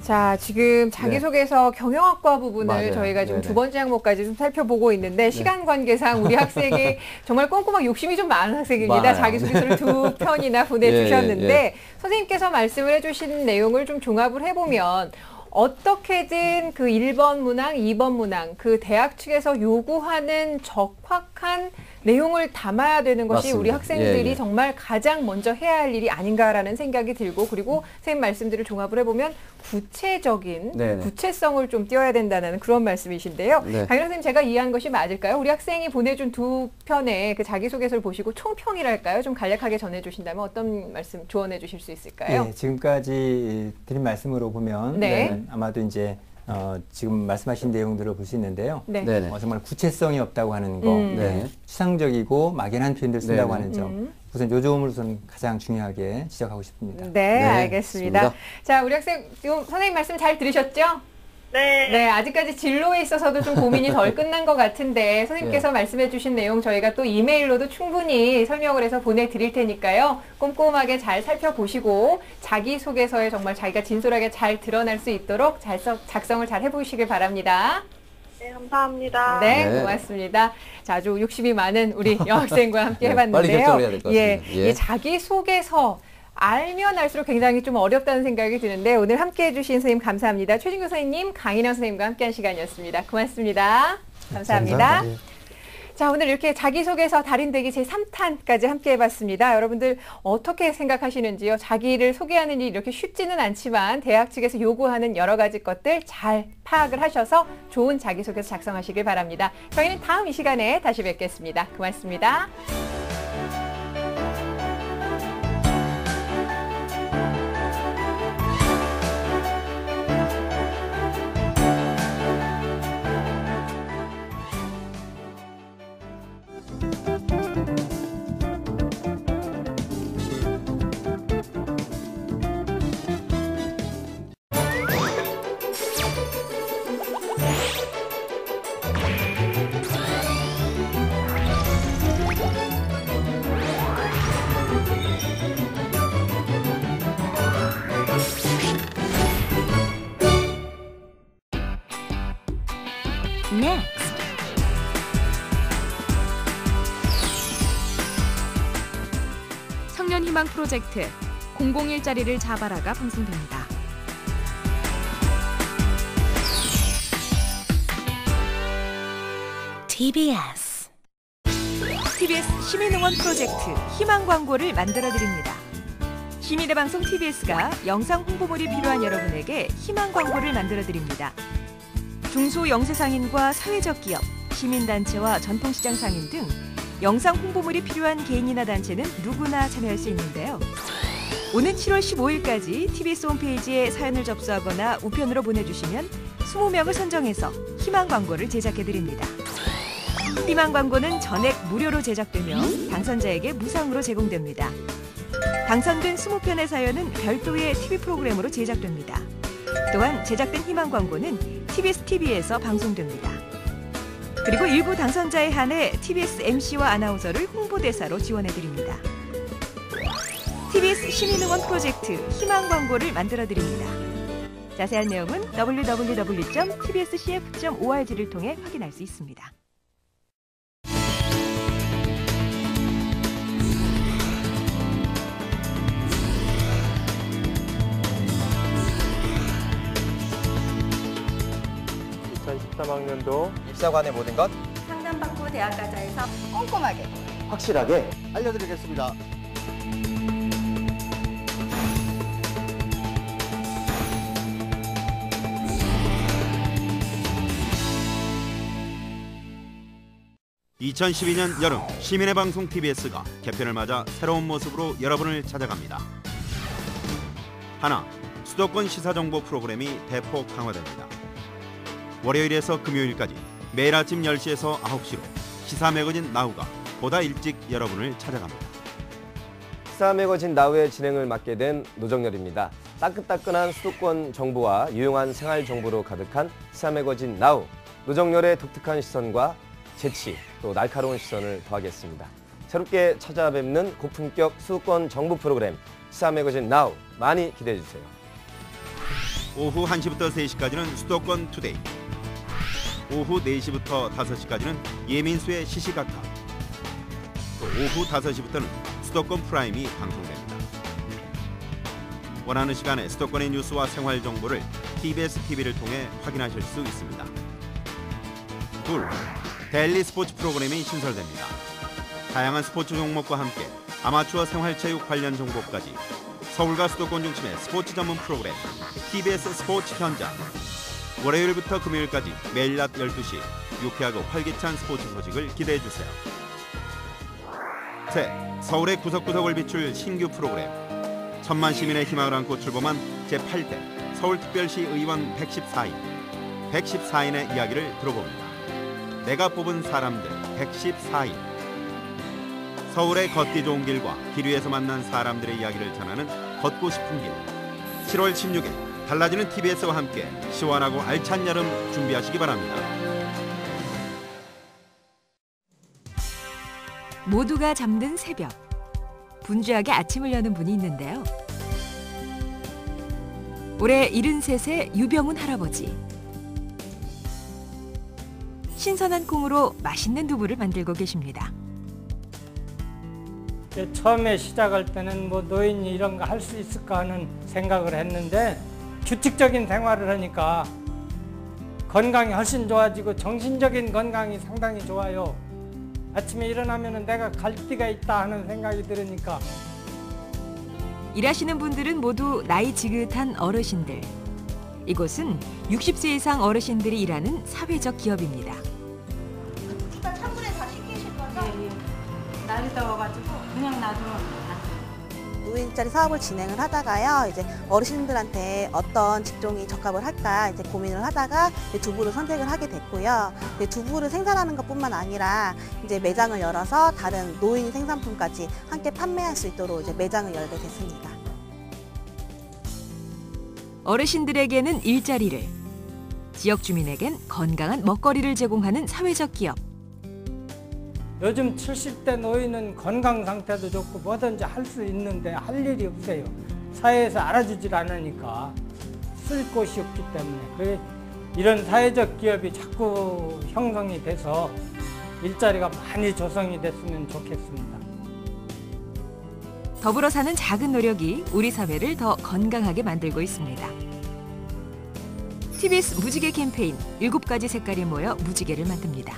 자, 지금 자기소개서 경영학과 부분을 저희가 지금 두 번째 항목까지 좀 살펴보고 있는데 시간 관계상 우리 학생이 정말 꼼꼼하게 욕심이 좀 많은 학생입니다. 자기소개서를 두 편이나 보내주셨는데 선생님께서 말씀을 해주신 내용을 좀 종합을 해보면 어떻게든 그 1번 문항, 2번 문항, 그 대학 측에서 요구하는 적확한 내용을 담아야 되는 것이 맞습니다. 우리 학생들이 정말 가장 먼저 해야 할 일이 아닌가라는 생각이 들고 그리고 선생님 말씀들을 종합을 해보면 구체적인 구체성을 좀 띄워야 된다는 그런 말씀이신데요. 강일영 선생님 제가 이해한 것이 맞을까요? 우리 학생이 보내준 두 편의 그 자기소개서를 보시고 총평이랄까요? 좀 간략하게 전해주신다면 어떤 말씀 조언해 주실 수 있을까요? 지금까지 드린 말씀으로 보면 아마도 이제 지금 말씀하신 내용들을 볼 수 있는데요. 네. 네네. 정말 구체성이 없다고 하는 거, 네. 추상적이고 막연한 표현들 쓴다고 네네. 하는 점. 우선 요 점을 우선 가장 중요하게 지적하고 싶습니다. 네, 네, 알겠습니다. 좋습니다. 자, 우리 학생 지금 선생님 말씀 잘 들으셨죠? 네. 네, 아직까지 진로에 있어서도 좀 고민이 덜 끝난 것 같은데 선생님께서 말씀해 주신 내용 저희가 또 이메일로도 충분히 설명을 해서 보내드릴 테니까요. 꼼꼼하게 잘 살펴보시고 자기소개서에 정말 자기가 진솔하게 잘 드러날 수 있도록 작성을 잘 해보시길 바랍니다. 네, 감사합니다. 네, 네. 고맙습니다. 자, 아주 욕심이 많은 우리 여학생과 함께 네, 해봤는데요. 빨리 결정을 해야 될 것 예, 같습니다. 예. 이 자기소개서 알면 알수록 굉장히 좀 어렵다는 생각이 드는데 오늘 함께해 주신 선생님 감사합니다. 최진규 선생님, 강인영 선생님과 함께한 시간이었습니다. 고맙습니다. 감사합니다. 자, 오늘 이렇게 자기소개서 달인되기 제3탄까지 함께 해봤습니다. 여러분들 어떻게 생각하시는지요? 자기를 소개하는 일이 이렇게 쉽지는 않지만 대학 측에서 요구하는 여러 가지 것들 잘 파악을 하셔서 좋은 자기소개서 작성하시길 바랍니다. 저희는 다음 이 시간에 다시 뵙겠습니다. 고맙습니다. Next. 청년희망 프로젝트 공공일자리를 잡아라가 방송됩니다. TBS 시민응원 프로젝트 희망 광고를 만들어 드립니다. 시민의 방송 TBS가 영상 홍보물이 필요한 여러분에게 희망 광고를 만들어 드립니다. 중소영세상인과 사회적 기업, 시민단체와 전통시장 상인 등 영상 홍보물이 필요한 개인이나 단체는 누구나 참여할 수 있는데요. 오는 7월 15일까지 TBS 홈페이지에 사연을 접수하거나 우편으로 보내주시면 20명을 선정해서 희망 광고를 제작해드립니다. 희망 광고는 전액 무료로 제작되며 당선자에게 무상으로 제공됩니다. 당선된 20편의 사연은 별도의 TV 프로그램으로 제작됩니다. 또한 제작된 희망 광고는 TBS TV에서 방송됩니다. 그리고 일부 당선자에 한해 TBS MC와 아나운서를 홍보대사로 지원해드립니다. TBS 시민응원 프로젝트 희망 광고를 만들어드립니다. 자세한 내용은 www.tbscf.org를 통해 확인할 수 있습니다. 입사관의 모든 것 상담받고 대학가자에서 꼼꼼하게 확실하게 알려드리겠습니다. (2012년) 여름 시민의 방송 TBS가 개편을 맞아 새로운 모습으로 여러분을 찾아갑니다. 하나, 수도권 시사정보 프로그램이 대폭 강화됩니다. 월요일에서 금요일까지 매일 아침 10시에서 9시로 시사 매거진 나우가 보다 일찍 여러분을 찾아갑니다. 시사 매거진 나우의 진행을 맡게 된 노정열입니다. 따끈따끈한 수도권 정보와 유용한 생활 정보로 가득한 시사 매거진 나우. 노정열의 독특한 시선과 재치, 또 날카로운 시선을 더하겠습니다. 새롭게 찾아뵙는 고품격 수도권 정보 프로그램 시사 매거진 나우. 많이 기대해 주세요. 오후 1시부터 3시까지는 수도권 투데이, 오후 4시부터 5시까지는 예민수의 시시각각, 또 오후 5시부터는 수도권 프라임이 방송됩니다. 원하는 시간에 수도권의 뉴스와 생활 정보를 TBS TV를 통해 확인하실 수 있습니다. 둘, 데일리 스포츠 프로그램이 신설됩니다. 다양한 스포츠 종목과 함께 아마추어 생활체육 관련 정보까지 서울과 수도권 중심의 스포츠 전문 프로그램 TBS 스포츠 현장. 월요일부터 금요일까지 매일 낮 12시 유쾌하고 활기찬 스포츠 소식을 기대해주세요. 셋, 서울의 구석구석을 비출 신규 프로그램. 1000만 시민의 희망을 안고 출범한 제8대 서울특별시 의원 114일 114인의 이야기를 들어봅니다. 내가 뽑은 사람들 114인. 서울의 걷기 좋은 길과 길 위에서 만난 사람들의 이야기를 전하는 걷고 싶은 길. 7월 16일 달라지는 TBS와 함께 시원하고 알찬 여름 준비하시기 바랍니다. 모두가 잠든 새벽. 분주하게 아침을 여는 분이 있는데요. 올해 73세 유병훈 할아버지. 신선한 콩으로 맛있는 두부를 만들고 계십니다. 처음에 시작할 때는 뭐 노인이 이런 거 할 수 있을까 하는 생각을 했는데 규칙적인 생활을 하니까 건강이 훨씬 좋아지고 정신적인 건강이 상당히 좋아요. 아침에 일어나면 내가 갈 데가 있다 하는 생각이 들으니까. 일하시는 분들은 모두 나이 지긋한 어르신들. 이곳은 60세 이상 어르신들이 일하는 사회적 기업입니다. 일단 찬물에 다 식히실 거죠? 예. 날이 더워가지고 그냥 놔두면 됩니다. 노인짜리 사업을 진행을 하다가요, 이제 어르신들한테 어떤 직종이 적합을 할까 이제 고민을 하다가 두부를 선택을 하게 됐고요. 두부를 생산하는 것뿐만 아니라 이제 매장을 열어서 다른 노인 생산품까지 함께 판매할 수 있도록 이제 매장을 열게 됐습니다. 어르신들에게는 일자리를, 지역 주민에겐 건강한 먹거리를 제공하는 사회적 기업. 요즘 70대 노인은 건강 상태도 좋고 뭐든지 할 수 있는데 할 일이 없어요. 사회에서 알아주질 않으니까 쓸 곳이 없기 때문에 이런 사회적 기업이 자꾸 형성이 돼서 일자리가 많이 조성이 됐으면 좋겠습니다. 더불어 사는 작은 노력이 우리 사회를 더 건강하게 만들고 있습니다. TBS 무지개 캠페인 7가지 색깔이 모여 무지개를 만듭니다.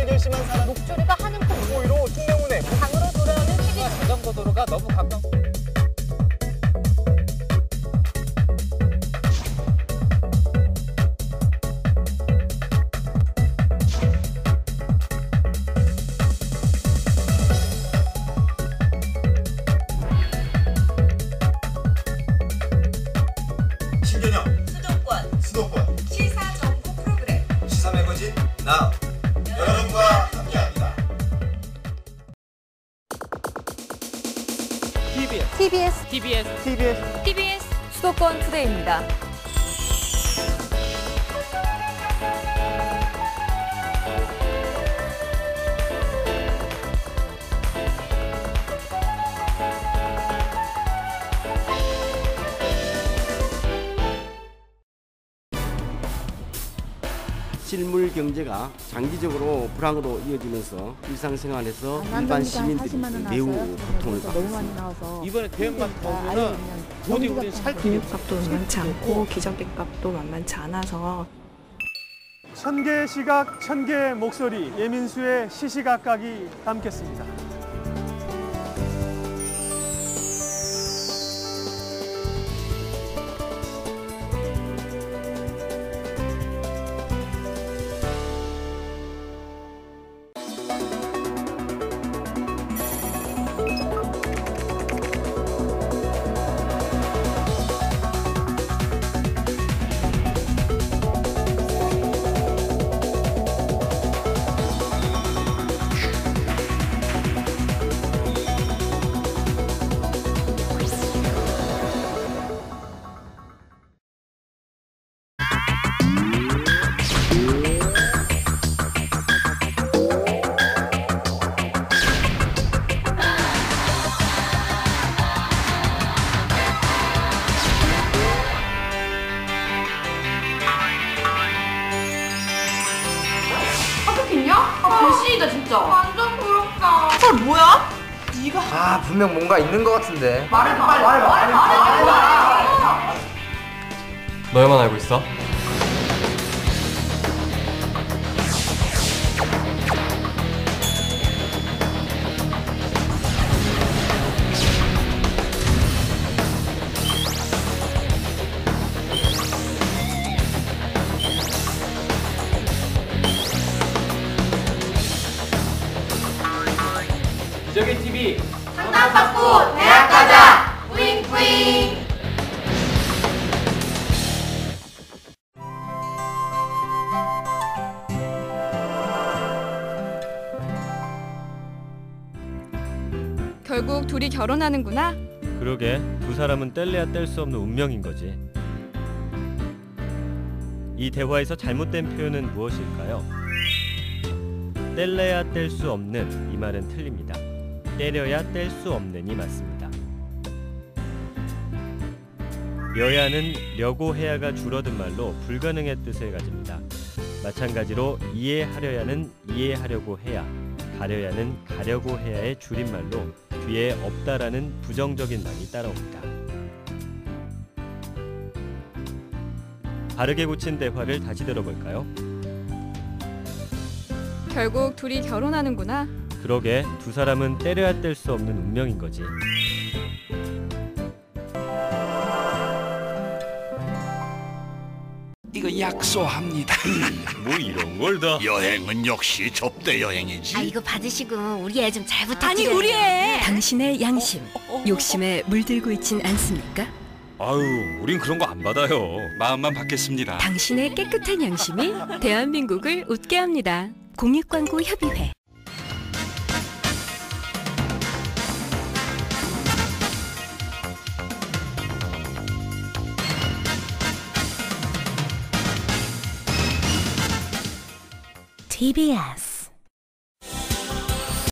결심한 사람 목줄이가 하는 콩 515 충명운행 강으로 돌아오는 세계 자전거 도로가 너무 가까워. 신개념 수도권 시사 정보 프로그램 시사 매거진 나우 여러분과 함께합니다. TBS 수도권 투데이입니다. 실물 경제가 장기적으로 불황으로 이어지면서 일상생활에서 일반 시민들이 매우 고통을 받고 있습니다. 이번에 대형마트 오면은 도저히 우리 살 길이 값도 만만치 않고 기저귀값도 만만치 않아서. 천개의 시각, 천개의 목소리, 예민수의 시시각각이 담겠습니다. 배신이다 진짜. 완전 부럽다. 헐 뭐야? 네가. 아 분명 뭔가 있는 것 같은데. 말해봐 빨리. 말해봐. 너야만 알고 있어? 둘이 결혼하는구나. 그러게 두 사람은 뗄래야 뗄 수 없는 운명인 거지. 이 대화에서 잘못된 표현은 무엇일까요? 뗄래야 뗄 수 없는 이 말은 틀립니다. 때려야 뗄 수 없는이 맞습니다. 여야는 려고 해야가 줄어든 말로 불가능의 뜻을 가집니다. 마찬가지로 이해하려야는 이해하려고 해야, 가려야는 가려고 해야의 줄임말로 뒤에 없다라는 부정적인 말이 따라옵니다. 바르게 고친 대화를 다시 들어볼까요? 결국 둘이 결혼하는구나. 그러게 두 사람은 때려야 뗄 수 없는 운명인 거지. 이거 약소합니다. 뭐 이런 걸 다. 여행은 역시 접대 여행이지. 아, 이거 받으시고 우리 애 좀 잘 부탁드려요. 아니 우리 애. 당신의 양심, 욕심에 물들고 있진 않습니까? 아유, 우린 그런 거 안 받아요. 마음만 받겠습니다. 당신의 깨끗한 양심이 대한민국을 웃게 합니다. 공익광고협의회. TBS